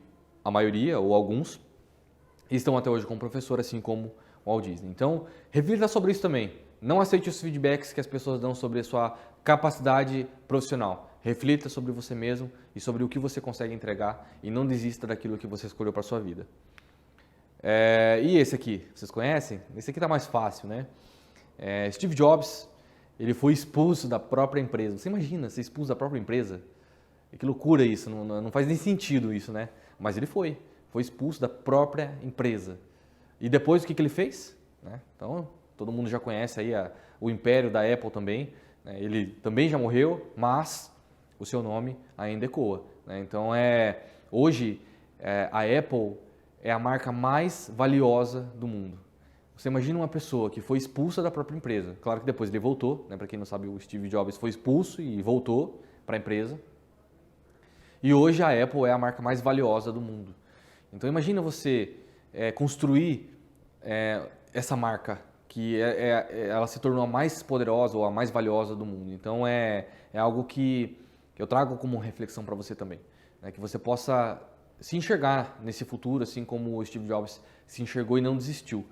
a maioria ou alguns, e estão até hoje como professor, assim como o Walt Disney. Então, reflita sobre isso também. Não aceite os feedbacks que as pessoas dão sobre a sua capacidade profissional. Reflita sobre você mesmo e sobre o que você consegue entregar e não desista daquilo que você escolheu para a sua vida. E esse aqui, vocês conhecem? Esse aqui está mais fácil, né? Steve Jobs, ele foi expulso da própria empresa. Você imagina ser expulso da própria empresa? Que loucura isso, não faz nem sentido isso, né? Mas ele foi expulso da própria empresa. E depois o que ele fez? Então, todo mundo já conhece aí o império da Apple também. Ele também já morreu, mas o seu nome ainda ecoa. Então, hoje, a Apple é a marca mais valiosa do mundo. Você imagina uma pessoa que foi expulsa da própria empresa. Claro que depois ele voltou, para quem não sabe, o Steve Jobs foi expulso e voltou para a empresa. E hoje a Apple é a marca mais valiosa do mundo. Então imagina você construir essa marca, que ela se tornou a mais poderosa ou a mais valiosa do mundo. Então é algo que eu trago como reflexão para você também. Que você possa se enxergar nesse futuro, assim como o Steve Jobs se enxergou e não desistiu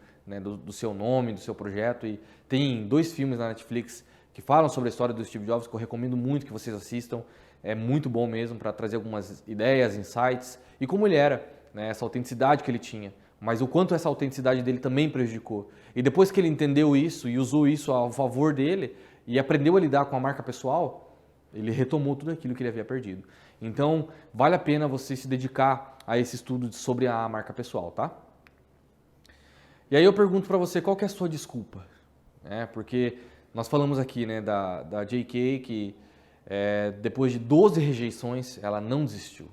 do seu nome, do seu projeto. E tem 2 filmes na Netflix que falam sobre a história do Steve Jobs, que eu recomendo muito que vocês assistam. É muito bom mesmo para trazer algumas ideias, insights e como ele era, essa autenticidade que ele tinha, mas o quanto essa autenticidade dele também prejudicou. E depois que ele entendeu isso e usou isso a favor dele e aprendeu a lidar com a marca pessoal, ele retomou tudo aquilo que ele havia perdido. Então, vale a pena você se dedicar a esse estudo sobre a marca pessoal, tá? E aí eu pergunto para você, qual que é a sua desculpa? Porque nós falamos aqui da J.K. que depois de 12 rejeições, ela não desistiu.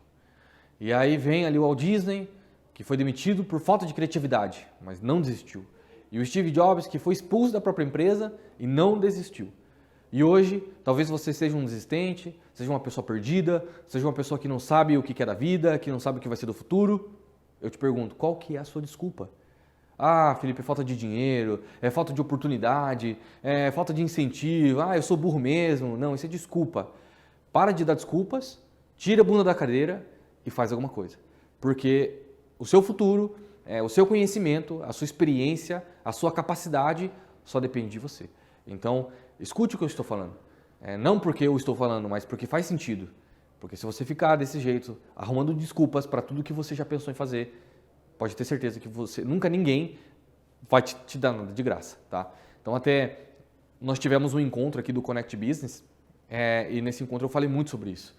E aí vem ali o Walt Disney, que foi demitido por falta de criatividade, mas não desistiu. E o Steve Jobs, que foi expulso da própria empresa e não desistiu. E hoje, talvez você seja um desistente, seja uma pessoa perdida, seja uma pessoa que não sabe o que é da vida, que não sabe o que vai ser do futuro. Eu te pergunto, qual que é a sua desculpa? Ah, Felipe, é falta de dinheiro, é falta de oportunidade, é falta de incentivo, eu sou burro mesmo. Não, isso é desculpa. Para de dar desculpas, tira a bunda da cadeira e faz alguma coisa. Porque o seu futuro, o seu conhecimento, a sua experiência, a sua capacidade só depende de você. Então, escute o que eu estou falando. Não porque eu estou falando, mas porque faz sentido. Porque se você ficar desse jeito, arrumando desculpas para tudo que você já pensou em fazer, pode ter certeza que nunca ninguém vai te dar nada de graça, tá? Então até nós tivemos um encontro aqui do Connect Business e nesse encontro eu falei muito sobre isso.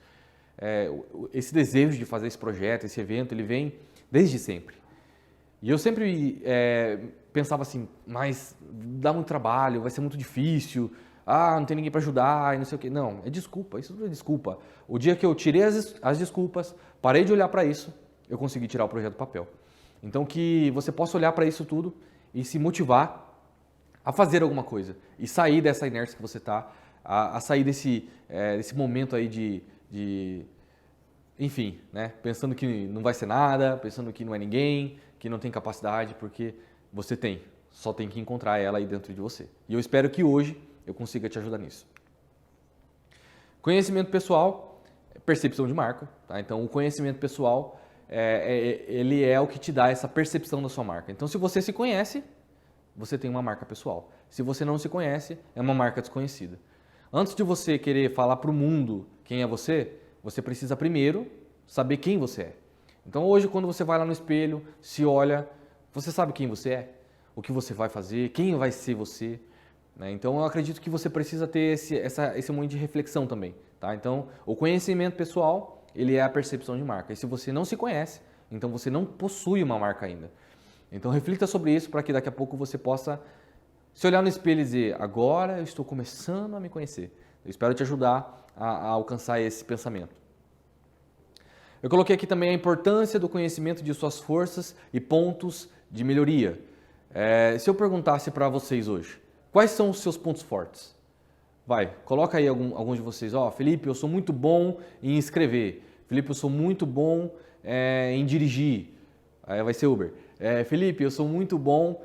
Esse desejo de fazer esse projeto, esse evento, ele vem desde sempre. E eu sempre pensava assim, mas dá muito trabalho, vai ser muito difícil, não tem ninguém para ajudar e não sei o quê. Não, é desculpa, isso tudo é desculpa. O dia que eu tirei as desculpas, parei de olhar para isso, eu consegui tirar o projeto do papel. Então que você possa olhar para isso tudo e se motivar a fazer alguma coisa e sair dessa inércia que você está, a sair desse momento aí enfim, pensando que não vai ser nada, pensando que não é ninguém, que não tem capacidade, porque você tem, só tem que encontrar ela aí dentro de você. E eu espero que hoje eu consiga te ajudar nisso. Conhecimento pessoal, percepção de marca, tá? Então o conhecimento pessoal ele é o que te dá essa percepção da sua marca. Então, se você se conhece, você tem uma marca pessoal. Se você não se conhece, é uma marca desconhecida. Antes de você querer falar para o mundo quem é você precisa primeiro saber quem você é. Então, hoje, quando você vai lá no espelho, se olha, você sabe quem você é, o que você vai fazer, quem vai ser você. Então, eu acredito que você precisa ter esse momento de reflexão também. Tá? Então, o conhecimento pessoal, ele é a percepção de marca. E se você não se conhece, então você não possui uma marca ainda. Então reflita sobre isso para que daqui a pouco você possa se olhar no espelho e dizer, agora eu estou começando a me conhecer. Eu espero te ajudar a alcançar esse pensamento. Eu coloquei aqui também a importância do conhecimento de suas forças e pontos de melhoria. Se eu perguntasse para vocês hoje, quais são os seus pontos fortes? Vai, coloca aí alguns de vocês. Ó, Felipe, eu sou muito bom em escrever. Felipe, eu sou muito bom em dirigir. Aí vai ser Uber. Felipe, eu sou muito bom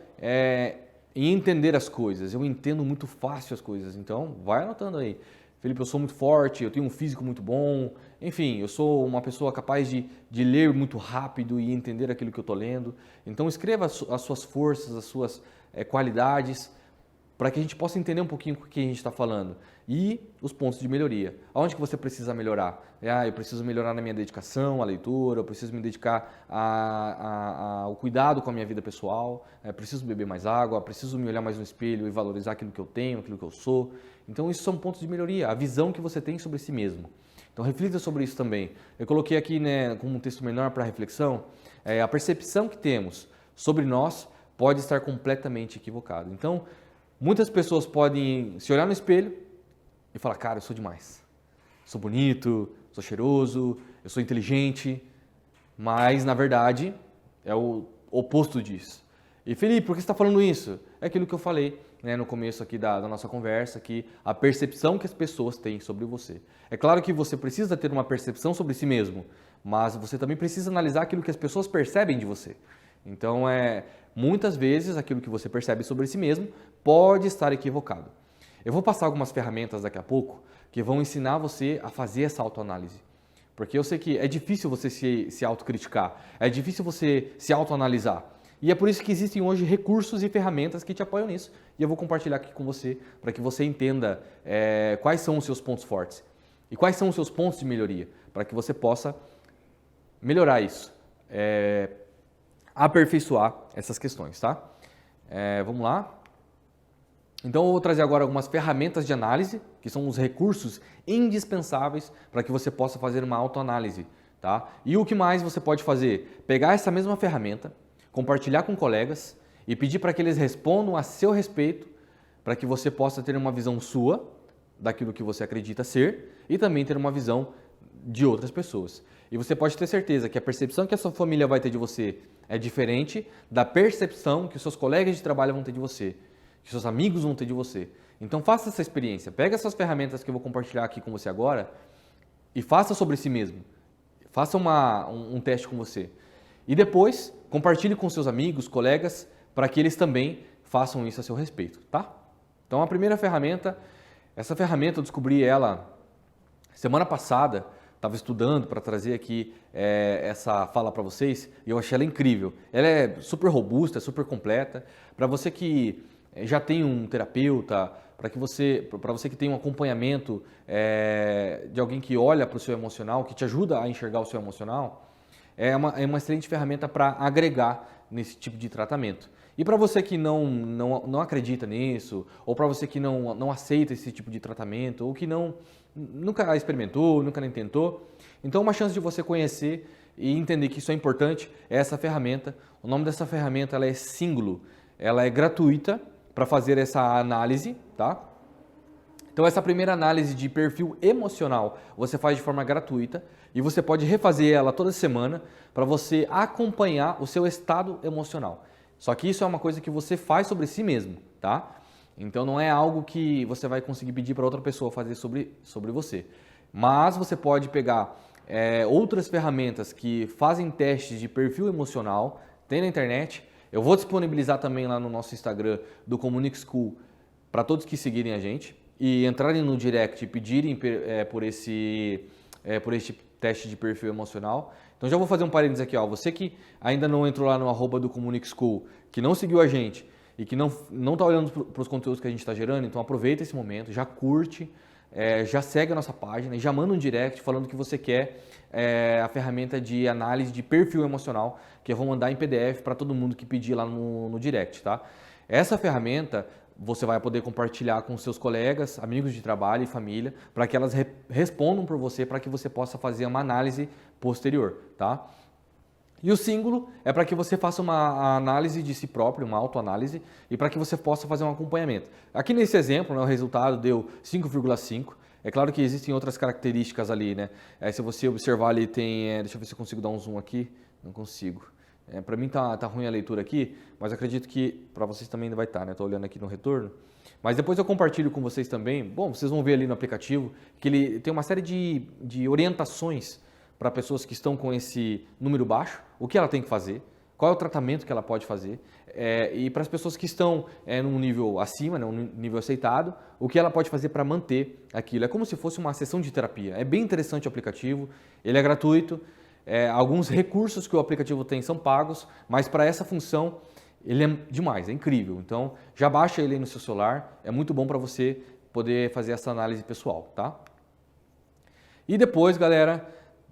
em entender as coisas. Eu entendo muito fácil as coisas. Então, vai anotando aí. Felipe, eu sou muito forte, eu tenho um físico muito bom. Enfim, eu sou uma pessoa capaz de ler muito rápido e entender aquilo que eu estou lendo. Então, escreva as suas forças, as suas qualidades, para que a gente possa entender um pouquinho o que a gente está falando. E os pontos de melhoria. Aonde que você precisa melhorar? Eu preciso melhorar na minha dedicação à leitura, eu preciso me dedicar ao cuidado com a minha vida pessoal, preciso beber mais água, preciso me olhar mais no espelho e valorizar aquilo que eu tenho, aquilo que eu sou. Então, isso são pontos de melhoria, a visão que você tem sobre si mesmo. Então, reflita sobre isso também. Eu coloquei aqui, né, como um texto menor para reflexão, a percepção que temos sobre nós pode estar completamente equivocada. Então, muitas pessoas podem se olhar no espelho e falar, cara, eu sou demais. Sou bonito, sou cheiroso, eu sou inteligente, mas na verdade é o oposto disso. E Felipe, por que você está falando isso? É aquilo que eu falei, né, no começo aqui da nossa conversa, que a percepção que as pessoas têm sobre você. É claro que você precisa ter uma percepção sobre si mesmo, mas você também precisa analisar aquilo que as pessoas percebem de você. Então, muitas vezes aquilo que você percebe sobre si mesmo pode estar equivocado. Eu vou passar algumas ferramentas daqui a pouco que vão ensinar você a fazer essa autoanálise. Porque eu sei que é difícil você se autocriticar, é difícil você se autoanalisar. E é por isso que existem hoje recursos e ferramentas que te apoiam nisso. E eu vou compartilhar aqui com você para que você entenda quais são os seus pontos fortes e quais são os seus pontos de melhoria, para que você possa melhorar isso, aperfeiçoar essas questões, tá? Vamos lá. Então eu vou trazer agora algumas ferramentas de análise, que são os recursos indispensáveis para que você possa fazer uma autoanálise, tá? E o que mais você pode fazer? Pegar essa mesma ferramenta, compartilhar com colegas e pedir para que eles respondam a seu respeito, para que você possa ter uma visão sua daquilo que você acredita ser e também ter uma visão de outras pessoas. E você pode ter certeza que a percepção que a sua família vai ter de você é diferente da percepção que os seus colegas de trabalho vão ter de você, que seus amigos vão ter de você. Então faça essa experiência, pega essas ferramentas que eu vou compartilhar aqui com você agora e faça sobre si mesmo. Faça um teste com você. E depois compartilhe com seus amigos, colegas, para que eles também façam isso a seu respeito, tá? Então a primeira ferramenta, essa ferramenta eu descobri ela semana passada, estava estudando para trazer aqui essa fala para vocês e eu achei ela incrível. Ela é super robusta, super completa. Para você que já tem um terapeuta, para você que tem um acompanhamento de alguém que olha para o seu emocional, que te ajuda a enxergar o seu emocional, é uma excelente ferramenta para agregar nesse tipo de tratamento. E para você que não acredita nisso, ou para você que não aceita esse tipo de tratamento, ou que nunca experimentou, nunca nem tentou, então uma chance de você conhecer e entender que isso é importante é essa ferramenta. O nome dessa ferramenta ela é Símbolo, ela é gratuita para fazer essa análise, tá? Então essa primeira análise de perfil emocional você faz de forma gratuita e você pode refazer ela toda semana para você acompanhar o seu estado emocional. Só que isso é uma coisa que você faz sobre si mesmo, tá? Então não é algo que você vai conseguir pedir para outra pessoa fazer sobre você. Mas você pode pegar outras ferramentas que fazem testes de perfil emocional, tem na internet. Eu vou disponibilizar também lá no nosso Instagram do Comunic School para todos que seguirem a gente e entrarem no direct e pedirem por este teste de perfil emocional. Então já vou fazer um parênteses aqui, ó. Você que ainda não entrou lá no @ do Comunic School, que não seguiu a gente e que não está olhando para os conteúdos que a gente está gerando, então aproveita esse momento, já curte, já segue a nossa página e já manda um direct falando que você quer a ferramenta de análise de perfil emocional, que eu vou mandar em PDF para todo mundo que pedir lá no direct, tá? Essa ferramenta você vai poder compartilhar com seus colegas, amigos de trabalho e família, para que elas respondam por você, para que você possa fazer uma análise posterior, tá? E o símbolo é para que você faça uma análise de si próprio, uma autoanálise, e para que você possa fazer um acompanhamento. Aqui nesse exemplo, né, o resultado deu 5,5. É claro que existem outras características ali, né? Se você observar ali tem... deixa eu ver se eu consigo dar um zoom aqui. Não consigo. Para mim tá ruim a leitura aqui, mas acredito que para vocês também vai estar, né? Estou olhando aqui no retorno. Mas depois eu compartilho com vocês também. Bom, vocês vão ver ali no aplicativo que ele tem uma série de orientações para pessoas que estão com esse número baixo, o que ela tem que fazer, qual é o tratamento que ela pode fazer, e para as pessoas que estão num nível acima, né, um nível aceitado, o que ela pode fazer para manter aquilo. É como se fosse uma sessão de terapia. É bem interessante o aplicativo, ele é gratuito, alguns recursos que o aplicativo tem são pagos, mas para essa função ele é demais, é incrível. Então já baixa ele aí no seu celular, é muito bom para você poder fazer essa análise pessoal, tá? E depois, galera,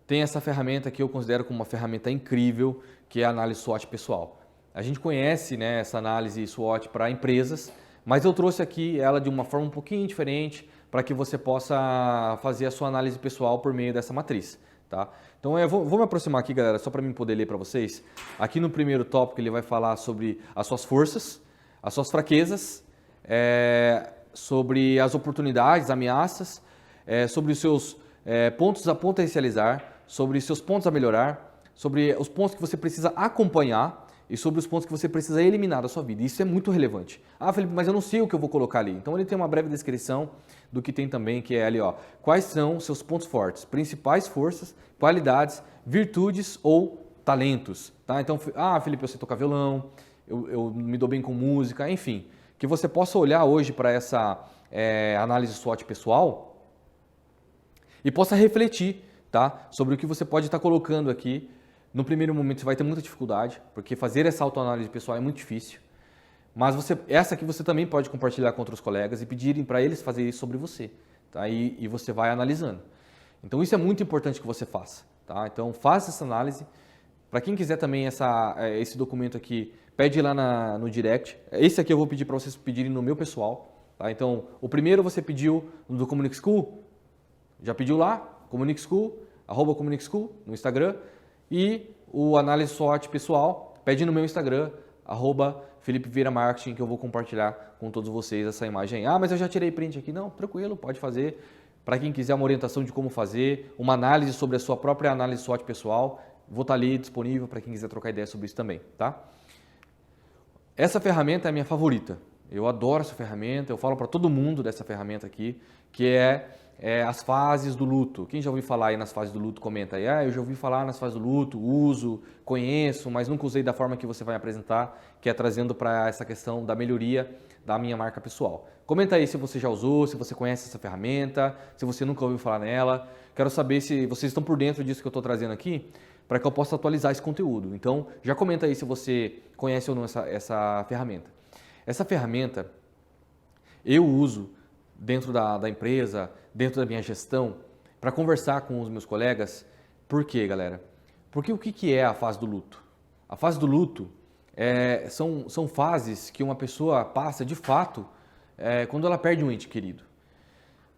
tem essa ferramenta que eu considero como uma ferramenta incrível, que é a análise SWOT pessoal. A gente conhece, né, essa análise SWOT para empresas, mas eu trouxe aqui ela de uma forma um pouquinho diferente para que você possa fazer a sua análise pessoal por meio dessa matriz. Tá? Então eu vou me aproximar aqui, galera, só para mim poder ler para vocês. Aqui no primeiro tópico ele vai falar sobre as suas forças, as suas fraquezas, sobre as oportunidades, ameaças, sobre os seus pontos a potencializar, sobre os seus pontos a melhorar, sobre os pontos que você precisa acompanhar e sobre os pontos que você precisa eliminar da sua vida. Isso é muito relevante. Ah, Felipe, mas eu não sei o que eu vou colocar ali. Então ele tem uma breve descrição do que tem também, que é ali, ó, quais são os seus pontos fortes, principais forças, qualidades, virtudes ou talentos. Tá? Então, Felipe, eu sei tocar violão, eu me dou bem com música, enfim. Que você possa olhar hoje para essa análise SWOT pessoal e possa refletir, tá, sobre o que você pode estar colocando aqui. No primeiro momento você vai ter muita dificuldade, porque fazer essa autoanálise pessoal é muito difícil. Mas essa aqui você também pode compartilhar com outros colegas e pedirem para eles fazerem isso sobre você. Tá? E você vai analisando. Então isso é muito importante que você faça. Tá? Então faça essa análise. Para quem quiser também esse documento aqui, pede lá no direct. Esse aqui eu vou pedir para vocês pedirem no meu pessoal. Tá? Então o primeiro você pediu no do Comunic School. Já pediu lá? Comunic School, @Comunic School no Instagram. E o análise SWOT pessoal, pede no meu Instagram, @Felipe Vieira Marketing, que eu vou compartilhar com todos vocês essa imagem. Ah, mas eu já tirei print aqui. Não, tranquilo, pode fazer. Para quem quiser uma orientação de como fazer, uma análise sobre a sua própria análise SWOT pessoal, vou estar ali disponível para quem quiser trocar ideia sobre isso também, tá? Essa ferramenta é a minha favorita. Eu adoro essa ferramenta, eu falo para todo mundo dessa ferramenta aqui, que é as fases do luto. Quem já ouviu falar aí nas fases do luto, comenta aí. Eu já ouvi falar nas fases do luto, uso, conheço, mas nunca usei da forma que você vai apresentar, que é trazendo para essa questão da melhoria da minha marca pessoal. Comenta aí se você já usou, se você conhece essa ferramenta, se você nunca ouviu falar nela. Quero saber se vocês estão por dentro disso que eu estou trazendo aqui, para que eu possa atualizar esse conteúdo. Então, já comenta aí se você conhece ou não essa ferramenta. Essa ferramenta eu uso dentro da empresa, dentro da minha gestão, para conversar com os meus colegas. Por quê, galera? Porque o que é a fase do luto? A fase do luto são fases que uma pessoa passa de fato quando ela perde um ente querido.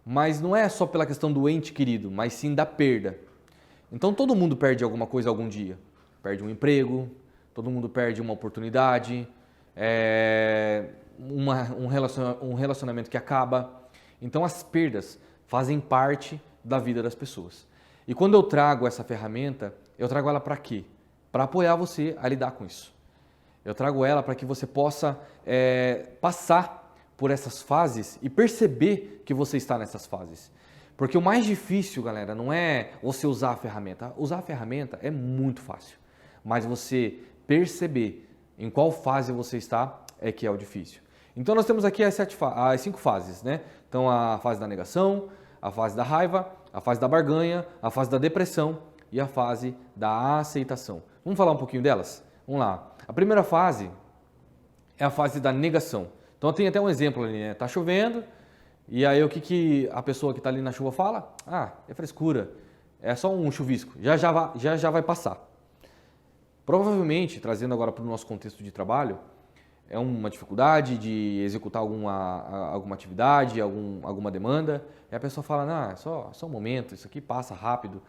Mas não é só pela questão do ente querido, mas sim da perda. Então todo mundo perde alguma coisa algum dia. Perde um emprego, todo mundo perde uma oportunidade, um relacionamento que acaba. Então as perdas fazem parte da vida das pessoas. E quando eu trago essa ferramenta, eu trago ela para quê? Para apoiar você a lidar com isso. Eu trago ela para que você possa passar por essas fases e perceber que você está nessas fases. Porque o mais difícil, galera, não é você usar a ferramenta. Usar a ferramenta é muito fácil. Mas você perceber em qual fase você está é que é o difícil. Então nós temos aqui as 5 fases, né? Então a fase da negação, a fase da raiva, a fase da barganha, a fase da depressão e a fase da aceitação. Vamos falar um pouquinho delas? Vamos lá. A primeira fase é a fase da negação. Então tem até um exemplo ali, né? Tá chovendo e aí o que a pessoa que está ali na chuva fala? É frescura, é só um chuvisco, já vai passar. Provavelmente, trazendo agora para o nosso contexto de trabalho, é uma dificuldade de executar alguma atividade, alguma demanda, e a pessoa fala, é só um momento, isso aqui passa rápido,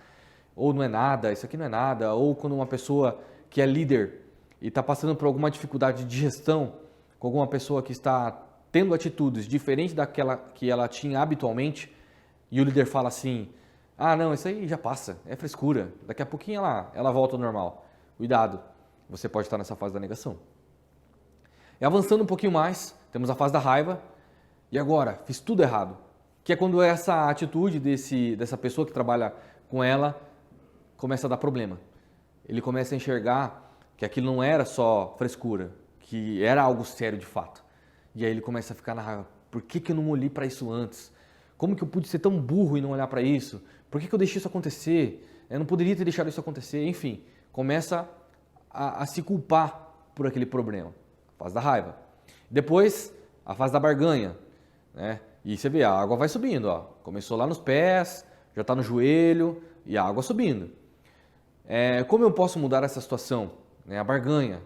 ou não é nada, isso aqui não é nada, ou quando uma pessoa que é líder e está passando por alguma dificuldade de gestão, com alguma pessoa que está tendo atitudes diferentes daquela que ela tinha habitualmente, e o líder fala assim, não, isso aí já passa, é frescura, daqui a pouquinho ela volta ao normal. Cuidado, você pode estar nessa fase da negação. E avançando um pouquinho mais, temos a fase da raiva. E agora, fiz tudo errado. Que é quando essa atitude dessa pessoa que trabalha com ela começa a dar problema. Ele começa a enxergar que aquilo não era só frescura, que era algo sério de fato. E aí ele começa a ficar na raiva. Por que eu não olhei para isso antes? Como que eu pude ser tão burro e não olhar para isso? Por que eu deixei isso acontecer? Eu não poderia ter deixado isso acontecer. Enfim, começa a se culpar por aquele problema. A fase da raiva. Depois, a fase da barganha, né? E você vê, a água vai subindo, ó. Começou lá nos pés, já está no joelho e a água subindo. Como eu posso mudar essa situação? A barganha,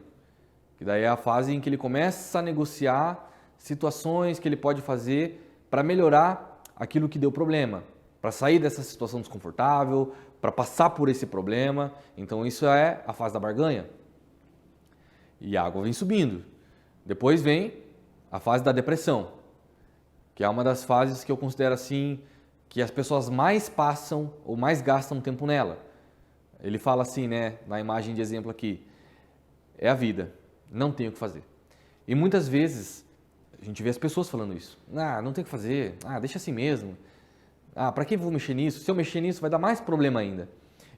que daí é a fase em que ele começa a negociar situações que ele pode fazer para melhorar aquilo que deu problema, para sair dessa situação desconfortável, para passar por esse problema. Então isso é a fase da barganha. E a água vem subindo. Depois vem a fase da depressão, que é uma das fases que eu considero assim, que as pessoas mais passam ou mais gastam tempo nela. Ele fala assim, né, na imagem de exemplo aqui, é a vida, não tem o que fazer. E muitas vezes a gente vê as pessoas falando isso. Não tem o que fazer, deixa assim mesmo. Para que eu vou mexer nisso? Se eu mexer nisso vai dar mais problema ainda.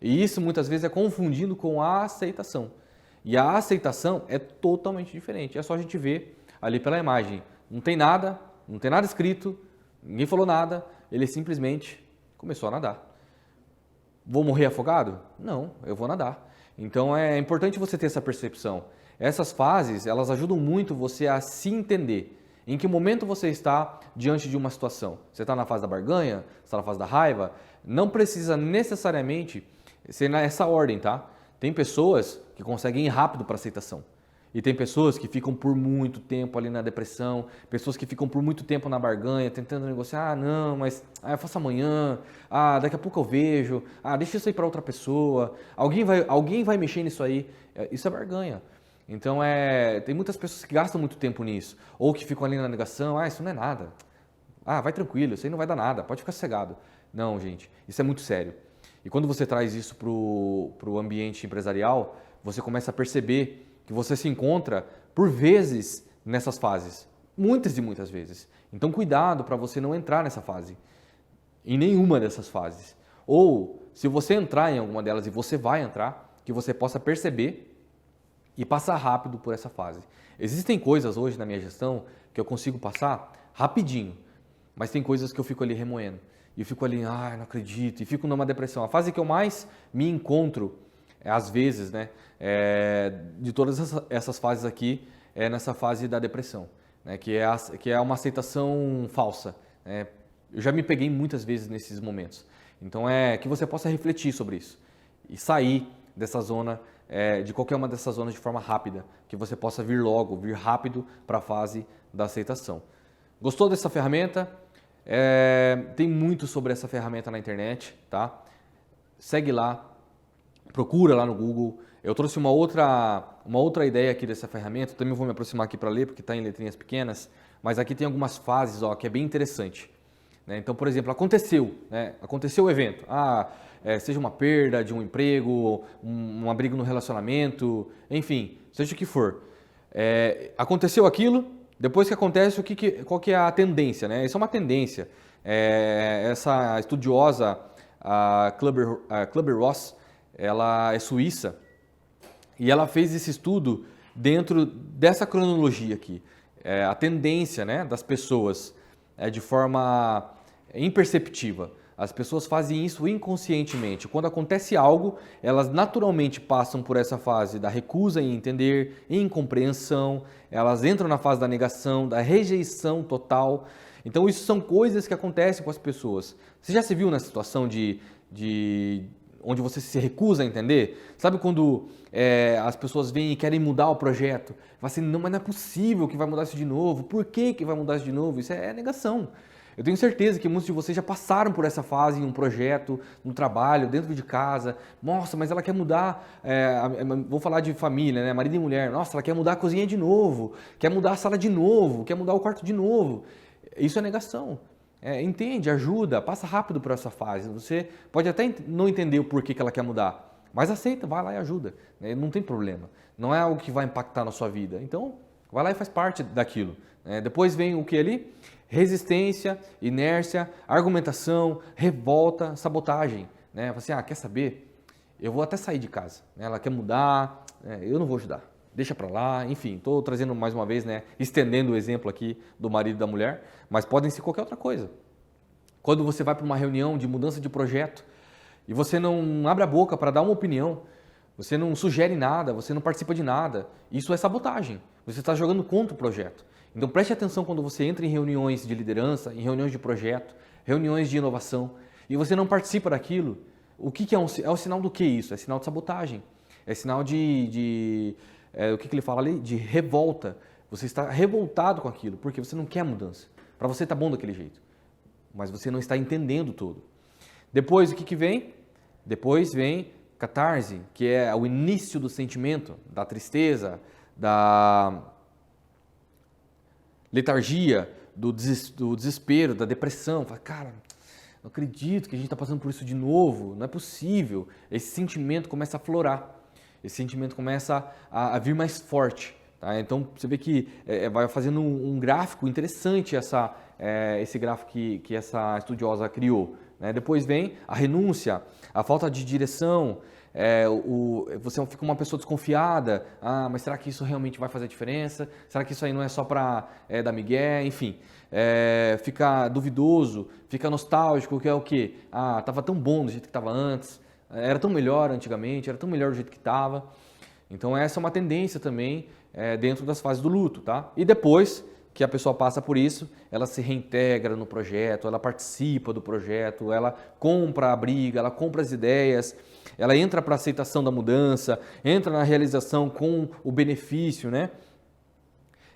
E isso muitas vezes é confundido com a aceitação. E a aceitação é totalmente diferente. É só a gente ver ali pela imagem. Não tem nada escrito, ninguém falou nada, ele simplesmente começou a nadar. Vou morrer afogado? Não, eu vou nadar. Então é importante você ter essa percepção. Essas fases, elas ajudam muito você a se entender. Em que momento você está diante de uma situação? Você está na fase da barganha? Você está na fase da raiva? Não precisa necessariamente ser nessa ordem, tá? Tem pessoas que conseguem ir rápido para a aceitação. E tem pessoas que ficam por muito tempo ali na depressão, pessoas que ficam por muito tempo na barganha, tentando negociar, não, mas eu faço amanhã, daqui a pouco eu vejo, deixa isso aí para outra pessoa, alguém vai mexer nisso aí. Isso é barganha. Então, tem muitas pessoas que gastam muito tempo nisso, ou que ficam ali na negação, isso não é nada. Vai tranquilo, isso aí não vai dar nada, pode ficar sossegado. Não, gente, isso é muito sério. E quando você traz isso para o ambiente empresarial, você começa a perceber que você se encontra, por vezes, nessas fases. Muitas e muitas vezes. Então, cuidado para você não entrar nessa fase. Em nenhuma dessas fases. Ou, se você entrar em alguma delas, e você vai entrar, que você possa perceber e passar rápido por essa fase. Existem coisas hoje na minha gestão que eu consigo passar rapidinho, mas tem coisas que eu fico ali remoendo. E eu fico ali, não acredito, e fico numa depressão. A fase que eu mais me encontro, às vezes, né, de todas essas fases aqui, é nessa fase da depressão, né, que é uma aceitação falsa. Eu já me peguei muitas vezes nesses momentos. Então, que você possa refletir sobre isso e sair dessa zona, de qualquer uma dessas zonas de forma rápida, que você possa vir rápido para a fase da aceitação. Gostou dessa ferramenta? Tem muito sobre essa ferramenta na internet, tá? Segue lá. Procura lá no Google. Eu trouxe uma outra ideia aqui dessa ferramenta. Eu também vou me aproximar aqui para ler, porque está em letrinhas pequenas. Mas aqui tem algumas fases, que é bem interessante. Então, por exemplo, aconteceu o evento. Seja uma perda de um emprego, uma briga no relacionamento, enfim, seja o que for. Aconteceu aquilo, depois que acontece, qual que é a tendência? Né? Isso é uma tendência. Essa estudiosa, a Kübler-Ross, ela é suíça e ela fez esse estudo dentro dessa cronologia aqui. A tendência, né, das pessoas de forma imperceptível. As pessoas fazem isso inconscientemente. Quando acontece algo, elas naturalmente passam por essa fase da recusa em entender, incompreensão, elas entram na fase da negação, da rejeição total. Então isso são coisas que acontecem com as pessoas. Você já se viu na situação de onde você se recusa a entender? Sabe quando as pessoas vêm e querem mudar o projeto? Fala assim, não, mas não é possível que vai mudar isso de novo. Por que vai mudar isso de novo? Isso é negação. Eu tenho certeza que muitos de vocês já passaram por essa fase em um projeto, no trabalho, dentro de casa. Nossa, mas ela quer mudar, vou falar de família, né? Marido e mulher. Nossa, ela quer mudar a cozinha de novo, quer mudar a sala de novo, quer mudar o quarto de novo. Isso é negação. Entende, ajuda, passa rápido por essa fase. Você pode até não entender o porquê que ela quer mudar, Mas aceita, vai lá e ajuda, né? Não tem problema. Não é algo que vai impactar na sua vida. Então, vai lá e faz parte daquilo. Depois vem o que ali? Resistência, inércia, argumentação, revolta, sabotagem. Né? Fala assim, quer saber? Eu vou até sair de casa. Ela quer mudar, eu não vou ajudar. Deixa pra lá, enfim, estou trazendo mais uma vez, né, estendendo o exemplo aqui do marido e da mulher, mas podem ser qualquer outra coisa. Quando você vai para uma reunião de mudança de projeto e você não abre a boca para dar uma opinião, você não sugere nada, você não participa de nada, isso é sabotagem. Você está jogando contra o projeto. Então preste atenção quando você entra em reuniões de liderança, em reuniões de projeto, reuniões de inovação, e você não participa daquilo. O que é é o sinal do que isso? É sinal de sabotagem. É sinal o que ele fala ali? De revolta. Você está revoltado com aquilo, porque você não quer mudança. Para você está bom daquele jeito, mas você não está entendendo tudo. Depois, o que vem? Depois vem catarse, que é o início do sentimento, da tristeza, da letargia, do desespero, da depressão. Fala, cara, não acredito que a gente está passando por isso de novo, não é possível. Esse sentimento começa a aflorar, esse sentimento começa a vir mais forte. Tá? Então, você vê que vai fazendo um gráfico interessante esse gráfico que essa estudiosa criou. Né? Depois vem a renúncia, a falta de direção, você fica uma pessoa desconfiada, mas será que isso realmente vai fazer a diferença? Será que isso aí não é só para dar migué? Enfim, fica duvidoso, fica nostálgico, que é o quê? Estava tão bom do jeito que estava antes, era tão melhor antigamente, era tão melhor do jeito que estava. Então essa é uma tendência também dentro das fases do luto, tá? E depois que a pessoa passa por isso, ela se reintegra no projeto, ela participa do projeto, ela compra a briga, ela compra as ideias, ela entra para a aceitação da mudança, entra na realização com o benefício, né?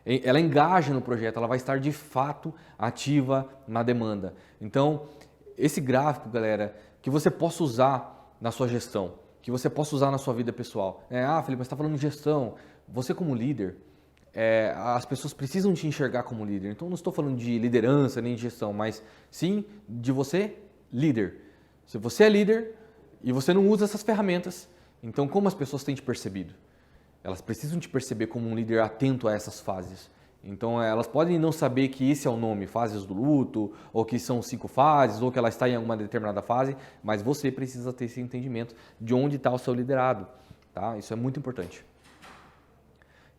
Ela engaja no projeto, ela vai estar de fato ativa na demanda. Então, esse gráfico, galera, que você possa usar na sua gestão, que você possa usar na sua vida pessoal. Felipe, mas você está falando de gestão, você como líder, as pessoas precisam te enxergar como líder. Então, não estou falando de liderança nem de gestão, mas sim de você, líder. Se você é líder e você não usa essas ferramentas, então como as pessoas têm te percebido? Elas precisam te perceber como um líder atento a essas fases. Então, elas podem não saber que esse é o nome, fases do luto, ou que são 5 fases, ou que ela está em alguma determinada fase, mas você precisa ter esse entendimento de onde está o seu liderado. Tá? Isso é muito importante.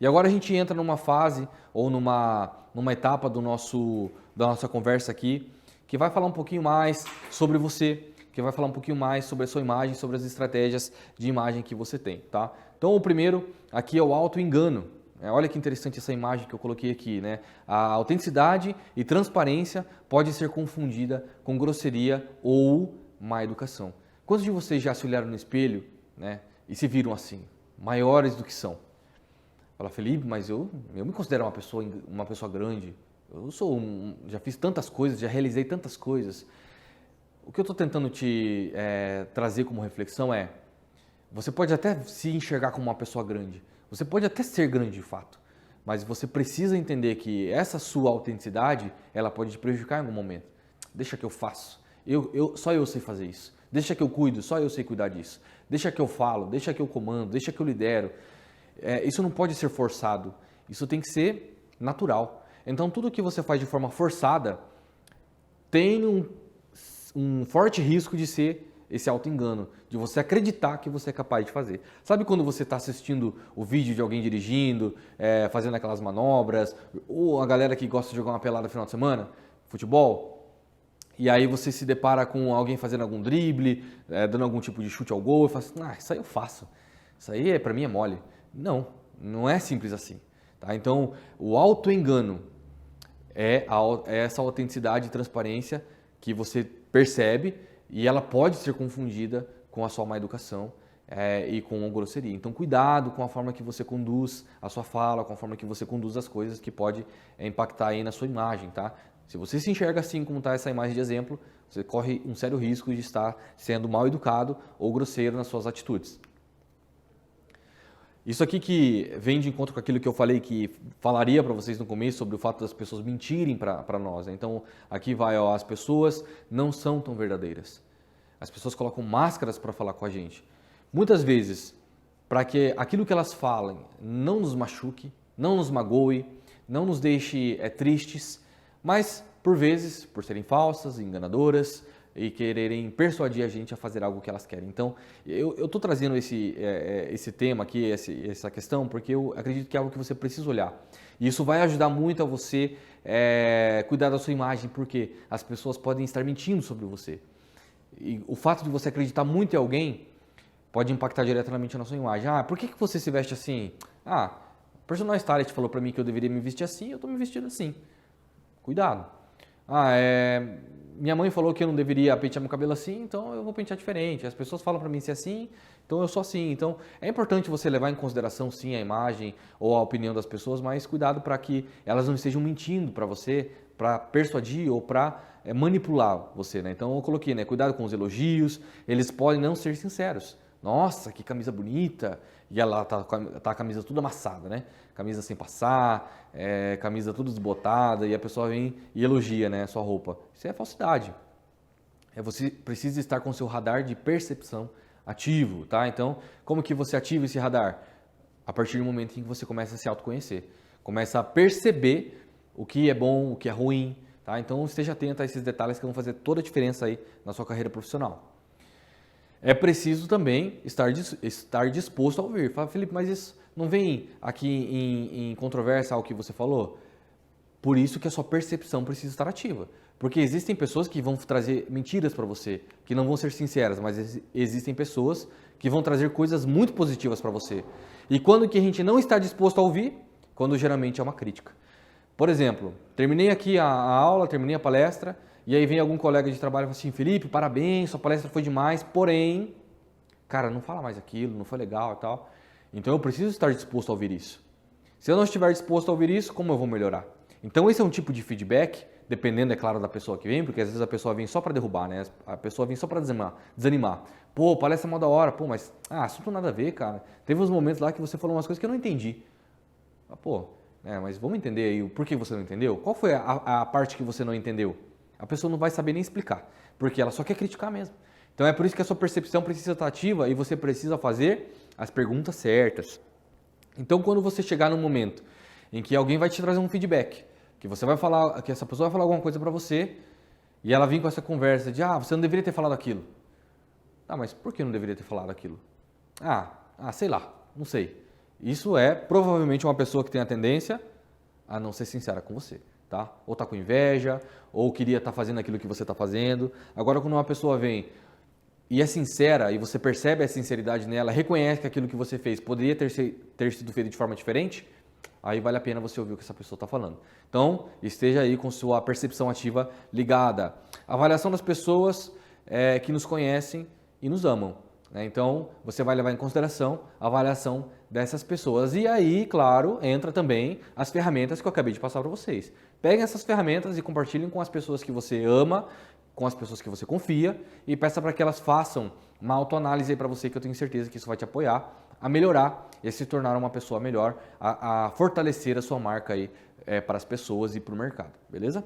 E agora a gente entra numa fase ou numa etapa da nossa conversa aqui que vai falar um pouquinho mais sobre você, que vai falar um pouquinho mais sobre a sua imagem, sobre as estratégias de imagem que você tem, tá? Então o primeiro aqui é o auto-engano. Olha que interessante essa imagem que eu coloquei aqui, né? A autenticidade e transparência pode ser confundida com grosseria ou má educação. Quantos de vocês já se olharam no espelho, né, e se viram assim, maiores do que são? Fala, Felipe, mas eu me considero uma pessoa grande. Eu já fiz tantas coisas, já realizei tantas coisas. O que eu estou tentando te trazer como reflexão é, você pode até se enxergar como uma pessoa grande, você pode até ser grande de fato, mas você precisa entender que essa sua autenticidade, ela pode te prejudicar em algum momento. Deixa que eu faço, só eu sei fazer isso. Deixa que eu cuido, só eu sei cuidar disso. Deixa que eu falo, deixa que eu comando, deixa que eu lidero. Isso não pode ser forçado, isso tem que ser natural. Então, tudo que você faz de forma forçada tem um forte risco de ser esse auto-engano, de você acreditar que você é capaz de fazer. Sabe quando você está assistindo o vídeo de alguém dirigindo, fazendo aquelas manobras, ou a galera que gosta de jogar uma pelada no final de semana, futebol, e aí você se depara com alguém fazendo algum drible, dando algum tipo de chute ao gol, e fala assim, isso aí eu faço, isso aí para mim é mole. Não é simples assim. Tá? Então, o auto-engano é essa autenticidade e transparência que você percebe e ela pode ser confundida com a sua má educação e com a grosseria. Então, cuidado com a forma que você conduz a sua fala, com a forma que você conduz as coisas que pode impactar aí na sua imagem. Tá? Se você se enxerga assim como está essa imagem de exemplo, você corre um sério risco de estar sendo mal educado ou grosseiro nas suas atitudes. Isso aqui que vem de encontro com aquilo que eu falei, que falaria para vocês no começo sobre o fato das pessoas mentirem para nós. Então, aqui vai, as pessoas não são tão verdadeiras. As pessoas colocam máscaras para falar com a gente. muitas vezes, para que aquilo que elas falem não nos machuque, não nos magoe, não nos deixe tristes, mas por vezes, por serem falsas, enganadoras e quererem persuadir a gente a fazer algo que elas querem. Então, eu estou trazendo esse tema aqui, essa questão, porque eu acredito que é algo que você precisa olhar. E isso vai ajudar muito a você cuidar da sua imagem, porque as pessoas podem estar mentindo sobre você. E o fato de você acreditar muito em alguém pode impactar diretamente na sua imagem. Ah, por que você se veste assim? Ah, o personal stylist falou para mim que eu deveria me vestir assim, eu estou me vestindo assim. Cuidado. Ah, minha mãe falou que eu não deveria pentear meu cabelo assim, então eu vou pentear diferente. As pessoas falam para mim ser assim, então eu sou assim. Então é importante você levar em consideração sim a imagem ou a opinião das pessoas, mas cuidado para que elas não estejam mentindo para você, para persuadir ou para manipular você, né? Então eu coloquei, né? Cuidado com os elogios, eles podem não ser sinceros. Nossa, que camisa bonita! E ela tá a camisa tudo amassada, né? Camisa sem passar, camisa tudo desbotada, e a pessoa vem e elogia, né, a sua roupa. Isso é falsidade. Você precisa estar com o seu radar de percepção ativo, tá? Então, como que você ativa esse radar? A partir do momento em que você começa a se autoconhecer, começa a perceber o que é bom, o que é ruim, tá? Então, esteja atento a esses detalhes que vão fazer toda a diferença aí na sua carreira profissional. É preciso também estar disposto a ouvir. Fala, Felipe, mas isso não vem aqui em controvérsia ao que você falou? Por isso que a sua percepção precisa estar ativa. Porque existem pessoas que vão trazer mentiras para você, que não vão ser sinceras, mas existem pessoas que vão trazer coisas muito positivas para você. E quando que a gente não está disposto a ouvir? Quando geralmente é uma crítica. Por exemplo, terminei aqui a aula, terminei a palestra, e aí vem algum colega de trabalho e fala assim, Felipe, parabéns, sua palestra foi demais, porém, cara, não fala mais aquilo, não foi legal e tal. Então eu preciso estar disposto a ouvir isso. Se eu não estiver disposto a ouvir isso, como eu vou melhorar? Então esse é um tipo de feedback, dependendo, é claro, da pessoa que vem, porque às vezes a pessoa vem só para derrubar, né? A pessoa vem só para desanimar. Pô, palestra é mó da hora, pô, mas assunto nada a ver, cara. Teve uns momentos lá que você falou umas coisas que eu não entendi. Mas vamos entender aí o porquê você não entendeu? Qual foi a parte que você não entendeu? A pessoa não vai saber nem explicar, porque ela só quer criticar mesmo. Então é por isso que a sua percepção precisa estar ativa e você precisa fazer as perguntas certas. Então quando você chegar num momento em que alguém vai te trazer um feedback, que você vai falar, que essa pessoa vai falar alguma coisa para você e ela vem com essa conversa de você não deveria ter falado aquilo. Mas por que não deveria ter falado aquilo? Sei lá, não sei. Isso é provavelmente uma pessoa que tem a tendência a não ser sincera com você. Tá? Ou está com inveja, ou queria estar fazendo aquilo que você está fazendo. Agora, quando uma pessoa vem e é sincera, e você percebe a sinceridade nela, reconhece que aquilo que você fez poderia ter sido feito de forma diferente, aí vale a pena você ouvir o que essa pessoa está falando. Então, esteja aí com sua percepção ativa ligada. A avaliação das pessoas que nos conhecem e nos amam. Né? Então, você vai levar em consideração a avaliação dessas pessoas. E aí, claro, entra também as ferramentas que eu acabei de passar para vocês. Peguem essas ferramentas e compartilhem com as pessoas que você ama, com as pessoas que você confia e peça para que elas façam uma autoanálise aí para você, que eu tenho certeza que isso vai te apoiar a melhorar e a se tornar uma pessoa melhor, a fortalecer a sua marca aí para as pessoas e para o mercado, beleza?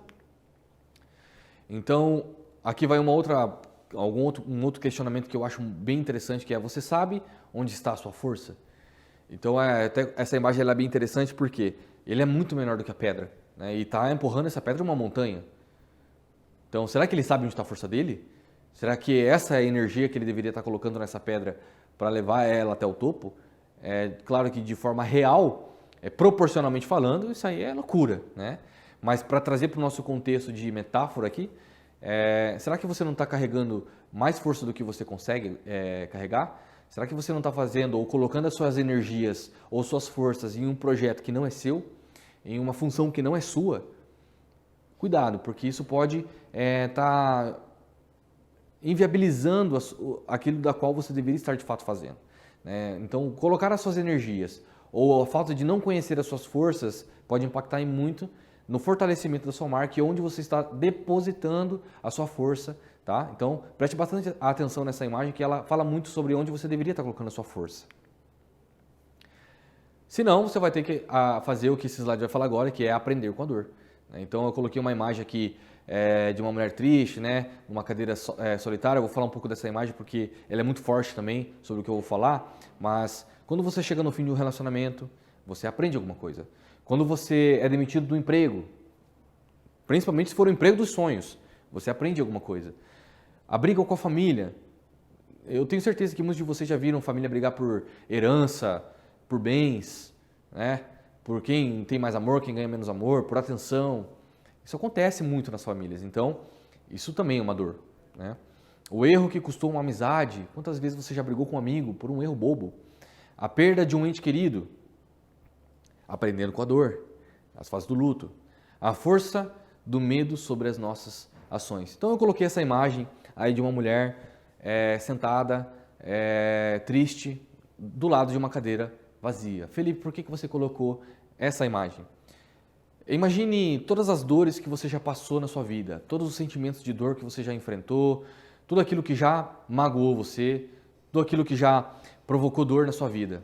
Então, aqui vai um outro questionamento que eu acho bem interessante, que é: você sabe onde está a sua força? Então, até essa imagem ela é bem interessante porque ele é muito menor do que a pedra, né? E está empurrando essa pedra uma montanha. Então, será que ele sabe onde está a força dele? Será que essa é a energia que ele deveria estar colocando nessa pedra para levar ela até o topo? Claro que de forma real, proporcionalmente falando, isso aí é loucura, né? Mas para trazer para o nosso contexto de metáfora aqui, será que você não está carregando mais força do que você consegue carregar? Será que você não está fazendo ou colocando as suas energias ou suas forças em um projeto que não é seu, em uma função que não é sua? Cuidado, porque isso pode estar inviabilizando aquilo da qual você deveria estar de fato fazendo. Né? Então, colocar as suas energias ou a falta de não conhecer as suas forças pode impactar muito no fortalecimento da sua marca e onde você está depositando a sua força. Tá? Então, preste bastante atenção nessa imagem, que ela fala muito sobre onde você deveria estar colocando a sua força. Senão, você vai ter que fazer o que esse slide vai falar agora, que é aprender com a dor. né? Então eu coloquei uma imagem aqui de uma mulher triste, né, numa cadeira solitária. Eu vou falar um pouco dessa imagem porque ela é muito forte também sobre o que eu vou falar, mas quando você chega no fim de um relacionamento, você aprende alguma coisa. Quando você é demitido do emprego, principalmente se for o emprego dos sonhos, você aprende alguma coisa. A briga com a família. Eu tenho certeza que muitos de vocês já viram família brigar por herança, por bens, né? Por quem tem mais amor, quem ganha menos amor, por atenção. Isso acontece muito nas famílias, então isso também é uma dor, né? O erro que custou uma amizade, quantas vezes você já brigou com um amigo por um erro bobo? A perda de um ente querido, aprendendo com a dor, as fases do luto. A força do medo sobre as nossas ações. Então eu coloquei essa imagem aí de uma mulher sentada, triste, do lado de uma cadeira vazia. Felipe, por que você colocou essa imagem? Imagine todas as dores que você já passou na sua vida, todos os sentimentos de dor que você já enfrentou, tudo aquilo que já magoou você, tudo aquilo que já provocou dor na sua vida.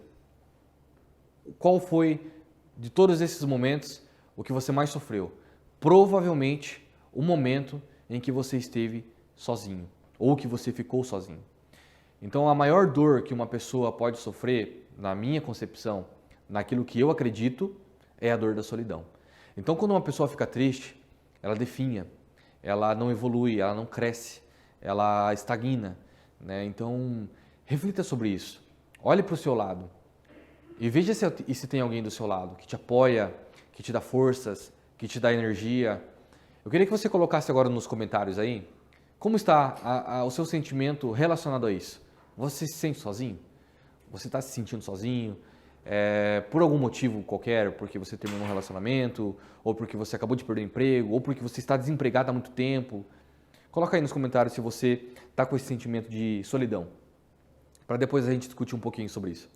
Qual foi, de todos esses momentos, o que você mais sofreu? Provavelmente o momento em que você esteve sozinho ou que você ficou sozinho. Então, a maior dor que uma pessoa pode sofrer, na minha concepção, naquilo que eu acredito, é a dor da solidão. Então, quando uma pessoa fica triste, ela definha, ela não evolui, ela não cresce, ela estagna, né? Então, reflita sobre isso. Olhe para o seu lado e veja se tem alguém do seu lado que te apoia, que te dá forças, que te dá energia. Eu queria que você colocasse agora nos comentários aí, como está o seu sentimento relacionado a isso? Você se sente sozinho? Você está se sentindo sozinho? Por algum motivo qualquer, porque você terminou um relacionamento, ou porque você acabou de perder o emprego, ou porque você está desempregado há muito tempo. Coloca aí nos comentários se você está com esse sentimento de solidão, para depois a gente discutir um pouquinho sobre isso.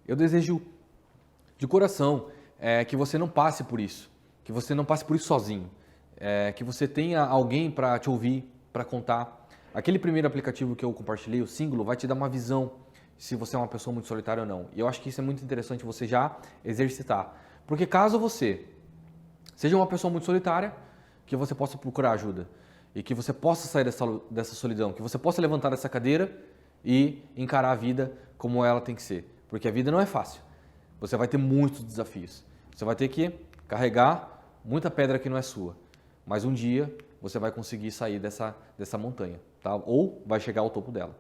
Eu desejo de coração que você não passe por isso, que você não passe por isso sozinho, que você tenha alguém para te ouvir, para contar. Aquele primeiro aplicativo que eu compartilhei, o Símbolo, vai te dar uma visão se você é uma pessoa muito solitária ou não. E eu acho que isso é muito interessante você já exercitar. Porque caso você seja uma pessoa muito solitária, que você possa procurar ajuda e que você possa sair dessa solidão, que você possa levantar dessa cadeira e encarar a vida como ela tem que ser. Porque a vida não é fácil. Você vai ter muitos desafios. Você vai ter que carregar muita pedra que não é sua. Mas um dia você vai conseguir sair dessa montanha, tá? Ou vai chegar ao topo dela.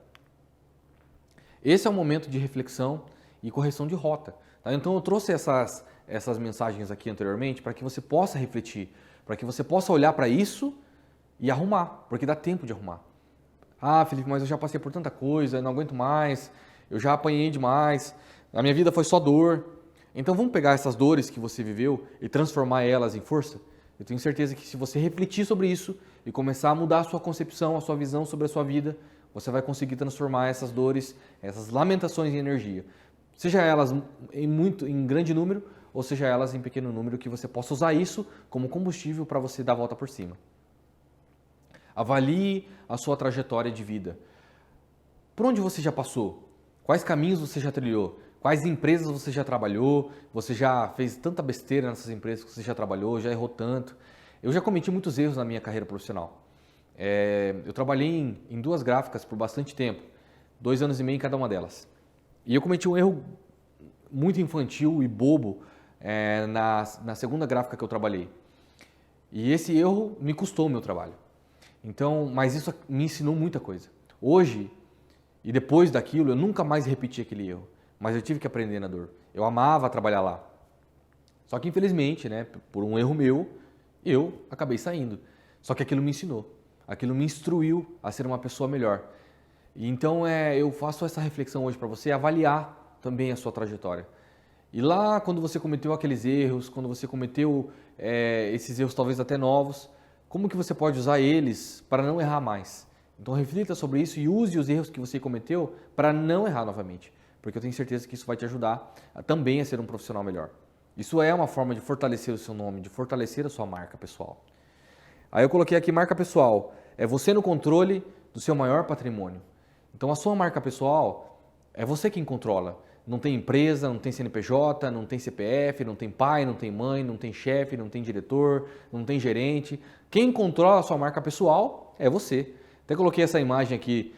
Esse é o momento de reflexão e correção de rota. Tá? Então eu trouxe essas mensagens aqui anteriormente para que você possa refletir, para que você possa olhar para isso e arrumar, porque dá tempo de arrumar. Ah, Felipe, mas eu já passei por tanta coisa, não aguento mais, eu já apanhei demais, a minha vida foi só dor. Então vamos pegar essas dores que você viveu e transformar elas em força? Eu tenho certeza que se você refletir sobre isso e começar a mudar a sua concepção, a sua visão sobre a sua vida, você vai conseguir transformar essas dores, essas lamentações em energia. Seja elas em grande número ou seja elas em pequeno número, que você possa usar isso como combustível para você dar a volta por cima. Avalie a sua trajetória de vida. Por onde você já passou? Quais caminhos você já trilhou? Quais empresas você já trabalhou? Você já fez tanta besteira nessas empresas que você já trabalhou, já errou tanto? Eu já cometi muitos erros na minha carreira profissional. Eu trabalhei em duas gráficas por bastante tempo, 2 anos e meio em cada uma delas. E eu cometi um erro muito infantil e bobo na segunda gráfica que eu trabalhei. E esse erro me custou o meu trabalho. Então, mas isso me ensinou muita coisa. Hoje, e depois daquilo, eu nunca mais repeti aquele erro. Mas eu tive que aprender na dor. Eu amava trabalhar lá. Só que infelizmente, né, por um erro meu, eu acabei saindo. Só que aquilo me ensinou. Aquilo me instruiu a ser uma pessoa melhor. E então eu faço essa reflexão hoje para você, avaliar também a sua trajetória. E lá, quando você cometeu aqueles erros, quando você cometeu esses erros talvez até novos, como que você pode usar eles para não errar mais? Então reflita sobre isso e use os erros que você cometeu para não errar novamente. Porque eu tenho certeza que isso vai te ajudar também a ser um profissional melhor. Isso é uma forma de fortalecer o seu nome, de fortalecer a sua marca pessoal. Aí eu coloquei aqui marca pessoal, é você no controle do seu maior patrimônio. Então a sua marca pessoal é você quem controla. não tem empresa, não tem CNPJ, não tem CPF, não tem pai, não tem mãe, não tem chefe, não tem diretor, não tem gerente. Quem controla a sua marca pessoal é você. Até coloquei essa imagem aqui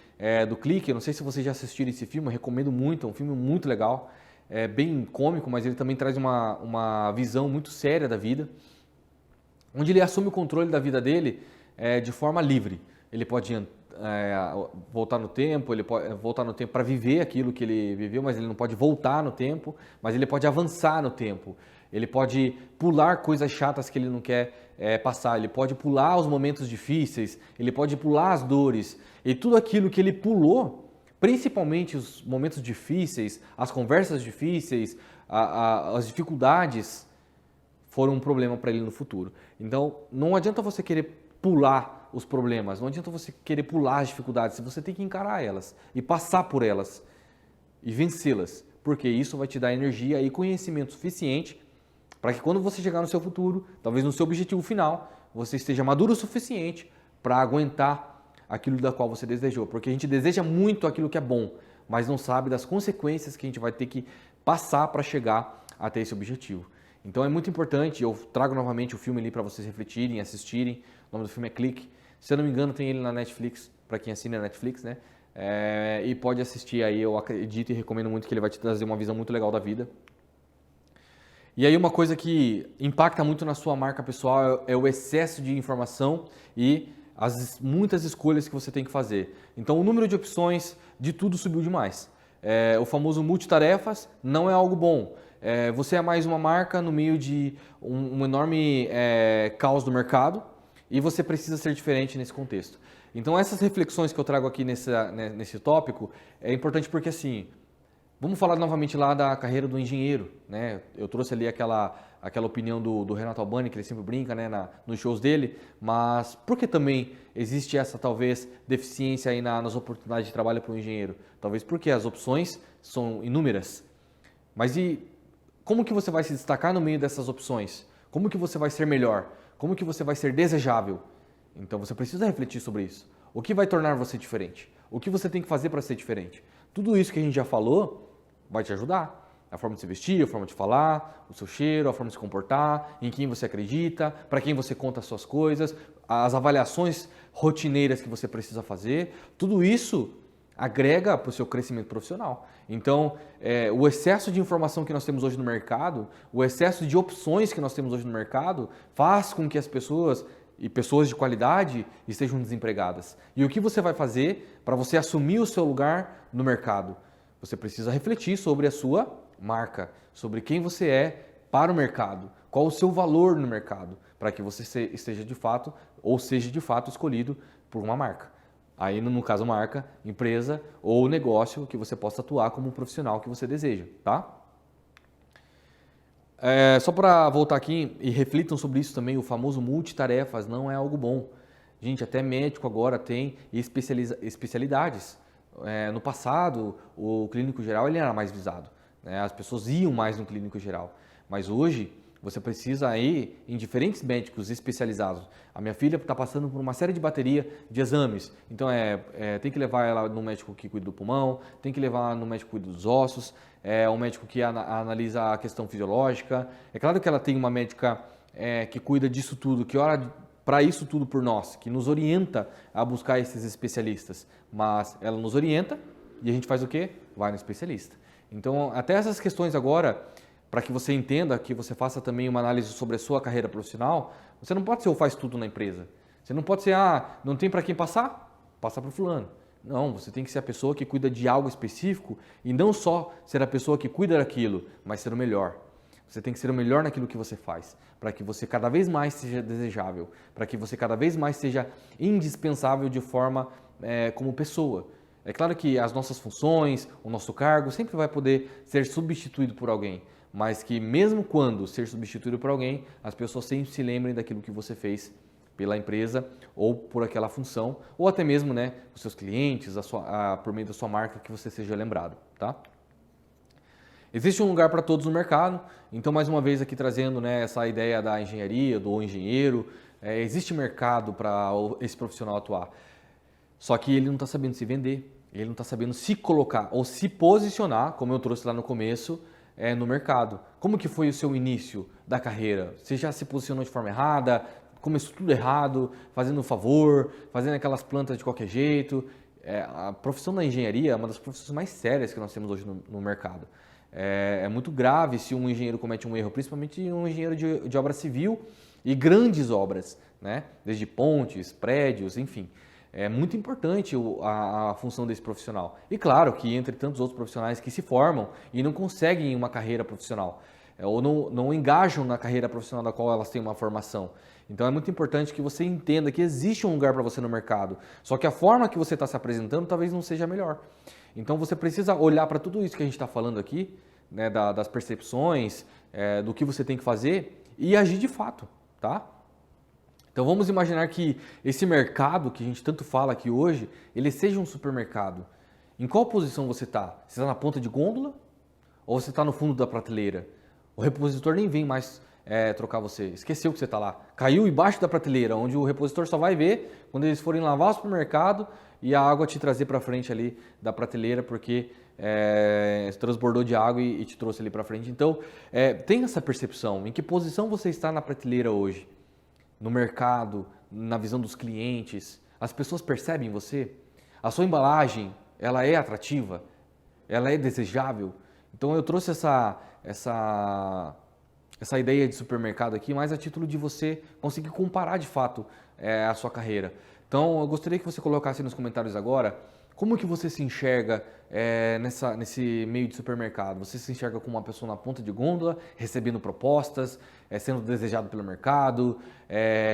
do Clique, eu não sei se vocês já assistiram esse filme, eu recomendo muito, é um filme muito legal, é bem cômico, mas ele também traz uma visão muito séria da vida, onde ele assume o controle da vida dele de forma livre. Ele pode voltar no tempo, ele pode voltar no tempo para viver aquilo que ele viveu, mas ele não pode voltar no tempo, mas ele pode avançar no tempo. Ele pode pular coisas chatas que ele não quer passar, ele pode pular os momentos difíceis, ele pode pular as dores. E tudo aquilo que ele pulou, principalmente os momentos difíceis, as conversas difíceis, as dificuldades, foram um problema para ele no futuro. Então, não adianta você querer pular os problemas, não adianta você querer pular as dificuldades, você tem que encarar elas e passar por elas e vencê-las, porque isso vai te dar energia e conhecimento suficiente para que quando você chegar no seu futuro, talvez no seu objetivo final, você esteja maduro o suficiente para aguentar aquilo da qual você desejou, porque a gente deseja muito aquilo que é bom, mas não sabe das consequências que a gente vai ter que passar para chegar até esse objetivo. Então é muito importante, eu trago novamente o filme ali para vocês refletirem, assistirem. O nome do filme é Clique. Se eu não me engano, tem ele na Netflix, para quem assina a Netflix, né? E pode assistir aí, eu acredito e recomendo muito que ele vai te trazer uma visão muito legal da vida. E aí uma coisa que impacta muito na sua marca pessoal é o excesso de informação e as muitas escolhas que você tem que fazer. Então o número de opções de tudo subiu demais. O famoso multitarefas não é algo bom. Você é mais uma marca no meio de um enorme caos do mercado e você precisa ser diferente nesse contexto. Então essas reflexões que eu trago aqui nesse tópico é importante porque assim, vamos falar novamente lá da carreira do engenheiro, né? Eu trouxe ali aquela opinião do Renato Albani, que ele sempre brinca, né, nos shows dele, mas por que também existe essa talvez deficiência aí nas oportunidades de trabalho para o engenheiro? Talvez porque as opções são inúmeras. Mas e como que você vai se destacar no meio dessas opções? Como que você vai ser melhor? Como que você vai ser desejável? Então você precisa refletir sobre isso. O que vai tornar você diferente? O que você tem que fazer para ser diferente? Tudo isso que a gente já falou vai te ajudar. A forma de se vestir, a forma de falar, o seu cheiro, a forma de se comportar, em quem você acredita, para quem você conta as suas coisas, as avaliações rotineiras que você precisa fazer. Tudo isso agrega para o seu crescimento profissional. Então, o excesso de informação que nós temos hoje no mercado, o excesso de opções que nós temos hoje no mercado, faz com que as pessoas, e pessoas de qualidade, estejam desempregadas. E o que você vai fazer para você assumir o seu lugar no mercado? Você precisa refletir sobre a sua marca, sobre quem você é para o mercado, qual o seu valor no mercado, para que você esteja de fato, ou seja de fato escolhido por uma marca. Aí, no caso, marca, empresa ou negócio que você possa atuar como um profissional que você deseja, tá? Só para voltar aqui e reflitam sobre isso também, o famoso multitarefas não é algo bom. Gente, até médico agora tem especialidades. No passado, o clínico geral ele era mais visado, né? As pessoas iam mais no clínico geral, mas hoje você precisa ir em diferentes médicos especializados. A minha filha está passando por uma série de bateria de exames, então tem que levar ela no médico que cuida do pulmão, tem que levar no médico que cuida dos ossos, um médico que analisa a questão fisiológica. É claro que ela tem uma médica que cuida disso tudo, que olha para isso tudo por nós, que nos orienta a buscar esses especialistas, mas ela nos orienta e a gente faz o quê? Vai no especialista. Então, até essas questões agora, para que você entenda, que você faça também uma análise sobre a sua carreira profissional, você não pode ser o faz tudo na empresa. Você não pode ser, não tem para quem passar? Passa para o fulano. Não, você tem que ser a pessoa que cuida de algo específico e não só ser a pessoa que cuida daquilo, mas ser o melhor. Você tem que ser o melhor naquilo que você faz, para que você cada vez mais seja desejável, para que você cada vez mais seja indispensável de forma como pessoa. É claro que as nossas funções, o nosso cargo sempre vai poder ser substituído por alguém, mas que mesmo quando ser substituído por alguém, as pessoas sempre se lembrem daquilo que você fez pela empresa ou por aquela função, ou até mesmo, né, os seus clientes, por meio da sua marca, que você seja lembrado, tá? Existe um lugar para todos no mercado, então mais uma vez aqui trazendo, né, essa ideia da engenharia, do engenheiro, existe mercado para esse profissional atuar, só que ele não está sabendo se vender, ele não está sabendo se colocar ou se posicionar, como eu trouxe lá no começo, no mercado. Como que foi o seu início da carreira? Você já se posicionou de forma errada? Começou tudo errado, fazendo um favor, fazendo aquelas plantas de qualquer jeito? A profissão da engenharia é uma das profissões mais sérias que nós temos hoje no mercado. É muito grave se um engenheiro comete um erro, principalmente um engenheiro de obra civil e grandes obras, né? Desde pontes, prédios, enfim. É muito importante a função desse profissional. E claro que entre tantos outros profissionais que se formam e não conseguem uma carreira profissional, ou não engajam na carreira profissional da qual elas têm uma formação. Então é muito importante que você entenda que existe um lugar para você no mercado, só que a forma que você está se apresentando talvez não seja a melhor. Então você precisa olhar para tudo isso que a gente está falando aqui, né, das percepções, do que você tem que fazer e agir de fato, tá? Então vamos imaginar que esse mercado que a gente tanto fala aqui hoje, ele seja um supermercado. Em qual posição você está? Você está na ponta de gôndola ou você está no fundo da prateleira? O repositor nem vem mais trocar você, esqueceu que você está lá. Caiu embaixo da prateleira, onde o repositor só vai ver quando eles forem lavar o supermercado e a água te trazer para frente ali da prateleira, porque transbordou de água e te trouxe ali para frente. Então, tem essa percepção. Em que posição você está na prateleira hoje? No mercado, na visão dos clientes, as pessoas percebem você? A sua embalagem, ela é atrativa? Ela é desejável? Então eu trouxe essa ideia de supermercado aqui, mais a título de você conseguir comparar de fato a sua carreira. Então eu gostaria que você colocasse nos comentários agora como que você se enxerga nesse meio de supermercado. Você se enxerga como uma pessoa na ponta de gôndola, recebendo propostas, sendo desejado pelo mercado,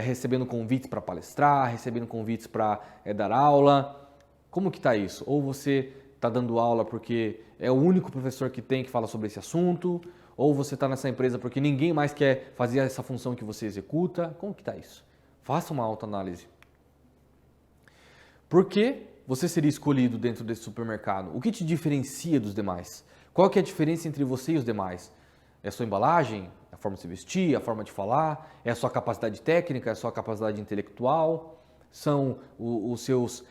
recebendo convites para palestrar, recebendo convites para dar aula. Como que está isso? Ou você está dando aula porque é o único professor que tem que fala sobre esse assunto, ou você está nessa empresa porque ninguém mais quer fazer essa função que você executa. Como que está isso? Faça uma autoanálise. Por que você seria escolhido dentro desse supermercado? O que te diferencia dos demais? Qual que é a diferença entre você e os demais? É a sua embalagem? A forma de se vestir? A forma de falar? É a sua capacidade técnica? É a sua capacidade intelectual? São os seus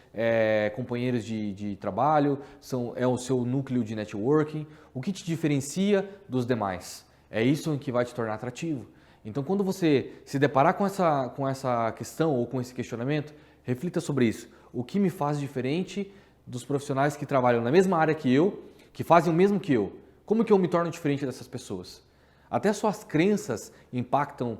companheiros de trabalho? É o seu núcleo de networking? O que te diferencia dos demais? É isso que vai te tornar atrativo. Então, quando você se deparar com essa questão ou com esse questionamento, reflita sobre isso. O que me faz diferente dos profissionais que trabalham na mesma área que eu, que fazem o mesmo que eu? Como que eu me torno diferente dessas pessoas? Até suas crenças impactam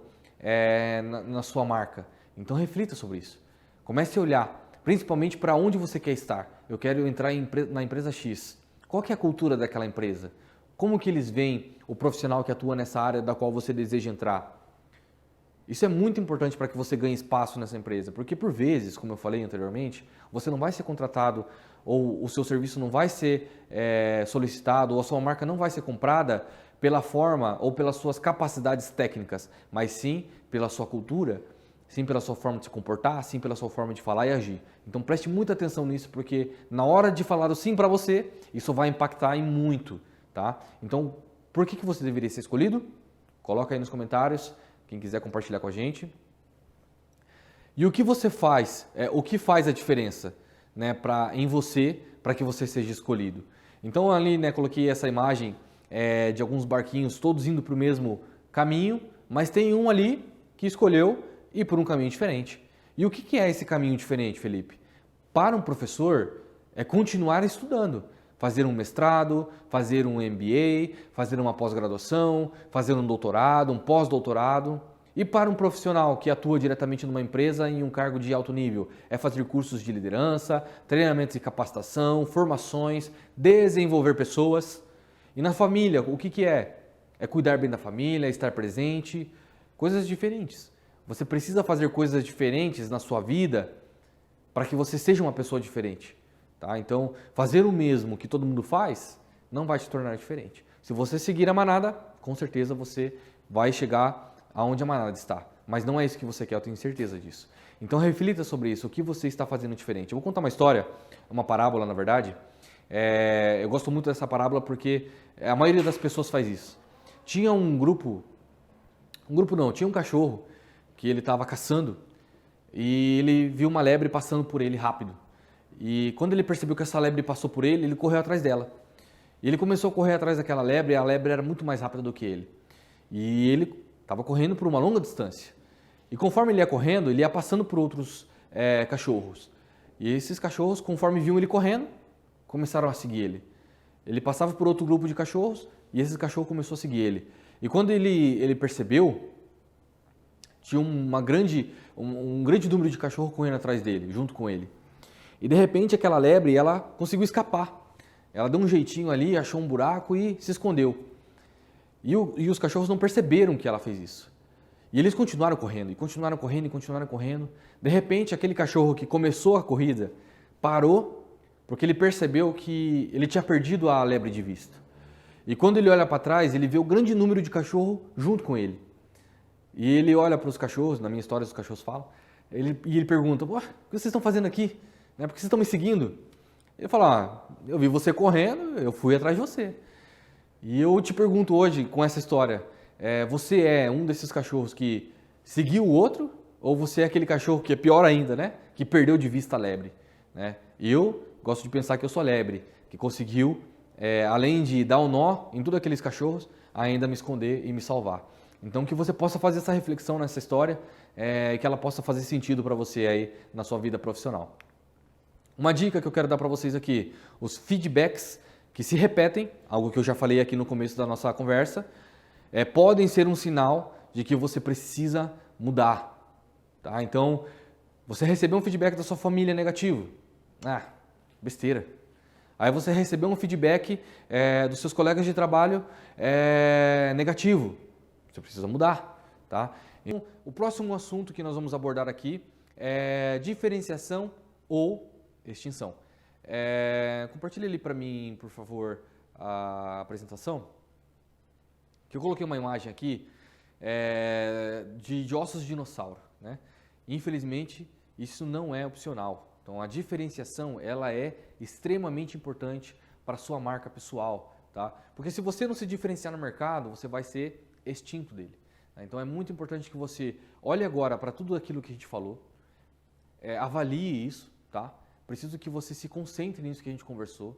na sua marca. Então reflita sobre isso. Comece a olhar, principalmente para onde você quer estar. Eu quero entrar na empresa X. Qual que é a cultura daquela empresa? Como que eles veem o profissional que atua nessa área da qual você deseja entrar? Isso é muito importante para que você ganhe espaço nessa empresa, porque por vezes, como eu falei anteriormente, você não vai ser contratado ou o seu serviço não vai ser solicitado ou a sua marca não vai ser comprada pela forma ou pelas suas capacidades técnicas, mas sim pela sua cultura, sim pela sua forma de se comportar, sim pela sua forma de falar e agir. Então preste muita atenção nisso, porque na hora de falar o sim para você, isso vai impactar em muito, tá? Então, por que você deveria ser escolhido? Coloca aí nos comentários. Quem quiser compartilhar com a gente. E o que você faz, o que faz a diferença, né, em você, para que você seja escolhido? Então ali, né, coloquei essa imagem de alguns barquinhos todos indo para o mesmo caminho, mas tem um ali que escolheu ir por um caminho diferente. E o que é esse caminho diferente, Felipe? Para um professor, é continuar estudando. Fazer um mestrado, fazer um MBA, fazer uma pós-graduação, fazer um doutorado, um pós-doutorado. E para um profissional que atua diretamente numa empresa em um cargo de alto nível, é fazer cursos de liderança, treinamentos de capacitação, formações, desenvolver pessoas. E na família, o que é? É cuidar bem da família, estar presente, coisas diferentes. Você precisa fazer coisas diferentes na sua vida para que você seja uma pessoa diferente. Tá? Então, fazer o mesmo que todo mundo faz não vai te tornar diferente. Se você seguir a manada, com certeza você vai chegar aonde a manada está. Mas não é isso que você quer, eu tenho certeza disso. Então, reflita sobre isso, o que você está fazendo diferente. Eu vou contar uma história, uma parábola, na verdade. Eu gosto muito dessa parábola porque a maioria das pessoas faz isso. Tinha tinha um cachorro que ele estava caçando e ele viu uma lebre passando por ele rápido. E quando ele percebeu que essa lebre passou por ele, ele correu atrás dela. E ele começou a correr atrás daquela lebre, e a lebre era muito mais rápida do que ele. E ele estava correndo por uma longa distância. E conforme ele ia correndo, ele ia passando por outros cachorros. E esses cachorros, conforme viam ele correndo, começaram a seguir ele. Ele passava por outro grupo de cachorros e esses cachorros começaram a seguir ele. E quando ele percebeu, tinha um grande número de cachorros correndo atrás dele, junto com ele. E de repente aquela lebre, ela conseguiu escapar. Ela deu um jeitinho ali, achou um buraco e se escondeu. E os cachorros não perceberam que ela fez isso. E eles continuaram correndo, e continuaram correndo, e continuaram correndo. De repente, aquele cachorro que começou a corrida parou, porque ele percebeu que ele tinha perdido a lebre de vista. E quando ele olha para trás, ele vê o grande número de cachorros junto com ele. E ele olha para os cachorros, na minha história os cachorros falam, e ele pergunta, o que vocês estão fazendo aqui? Por que vocês estão me seguindo? Ele fala, eu vi você correndo, eu fui atrás de você. E eu te pergunto hoje, com essa história, você é um desses cachorros que seguiu o outro, ou você é aquele cachorro que é pior ainda, né? Que perdeu de vista a lebre? Né? Eu gosto de pensar que eu sou a lebre, que conseguiu, além de dar um nó em todos aqueles cachorros, ainda me esconder e me salvar. Então que você possa fazer essa reflexão nessa história, e que ela possa fazer sentido para você aí na sua vida profissional. Uma dica que eu quero dar para vocês aqui, os feedbacks que se repetem, algo que eu já falei aqui no começo da nossa conversa, podem ser um sinal de que você precisa mudar. Tá? Então, você recebeu um feedback da sua família negativo. Besteira. Aí você recebeu um feedback dos seus colegas de trabalho negativo. Você precisa mudar. Tá? Então, o próximo assunto que nós vamos abordar aqui é diferenciação ou extinção. Compartilhe ali para mim, por favor, a apresentação. Que eu coloquei uma imagem aqui de ossos de dinossauro. Né? Infelizmente, isso não é opcional. Então, a diferenciação ela é extremamente importante para a sua marca pessoal. Tá? Porque se você não se diferenciar no mercado, você vai ser extinto dele. Tá? Então, é muito importante que você olhe agora para tudo aquilo que a gente falou, avalie isso, tá? Preciso que você se concentre nisso que a gente conversou,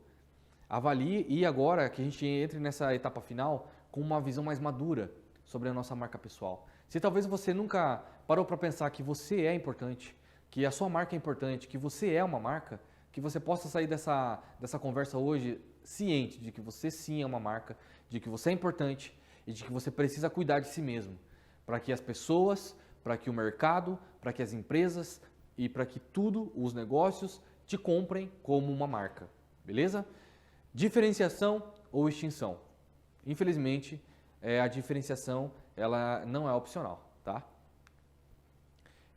avalie e agora que a gente entre nessa etapa final com uma visão mais madura sobre a nossa marca pessoal. Se talvez você nunca parou para pensar que você é importante, que a sua marca é importante, que você é uma marca, que você possa sair dessa conversa hoje ciente de que você sim é uma marca, de que você é importante e de que você precisa cuidar de si mesmo, para que as pessoas, para que o mercado, para que as empresas e para que tudo, os negócios, te comprem como uma marca, beleza? Diferenciação ou extinção? Infelizmente, a diferenciação ela não é opcional, tá?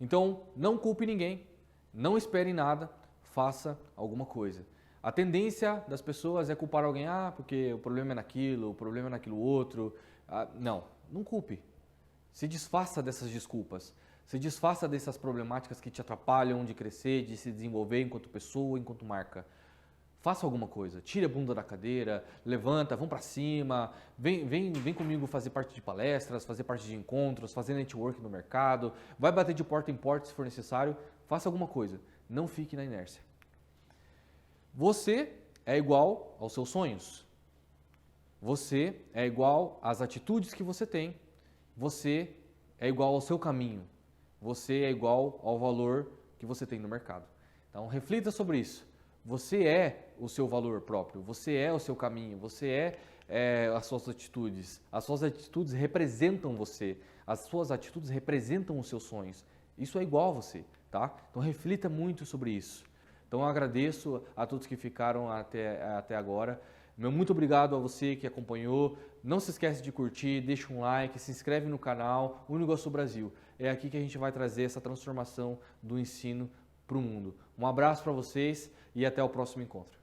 Então, não culpe ninguém, não espere nada, faça alguma coisa. A tendência das pessoas é culpar alguém, porque o problema é naquilo, o problema é naquilo outro. Não culpe. Se desfaça dessas desculpas. Se desfaça dessas problemáticas que te atrapalham de crescer, de se desenvolver enquanto pessoa, enquanto marca. Faça alguma coisa, tire a bunda da cadeira, levanta, vamos para cima, vem comigo fazer parte de palestras, fazer parte de encontros, fazer networking no mercado, vai bater de porta em porta se for necessário, faça alguma coisa, não fique na inércia. Você é igual aos seus sonhos, você é igual às atitudes que você tem, você é igual ao seu caminho, você é igual ao valor que você tem no mercado. Então reflita sobre isso. Você é o seu valor próprio, você é o seu caminho, você é as suas atitudes. As suas atitudes representam você, as suas atitudes representam os seus sonhos. Isso é igual a você, tá? Então reflita muito sobre isso. Então eu agradeço a todos que ficaram até agora. Meu muito obrigado a você que acompanhou. Não se esquece de curtir, deixa um like, se inscreve no canal Unigosul Brasil. É aqui que a gente vai trazer essa transformação do ensino para o mundo. Um abraço para vocês e até o próximo encontro.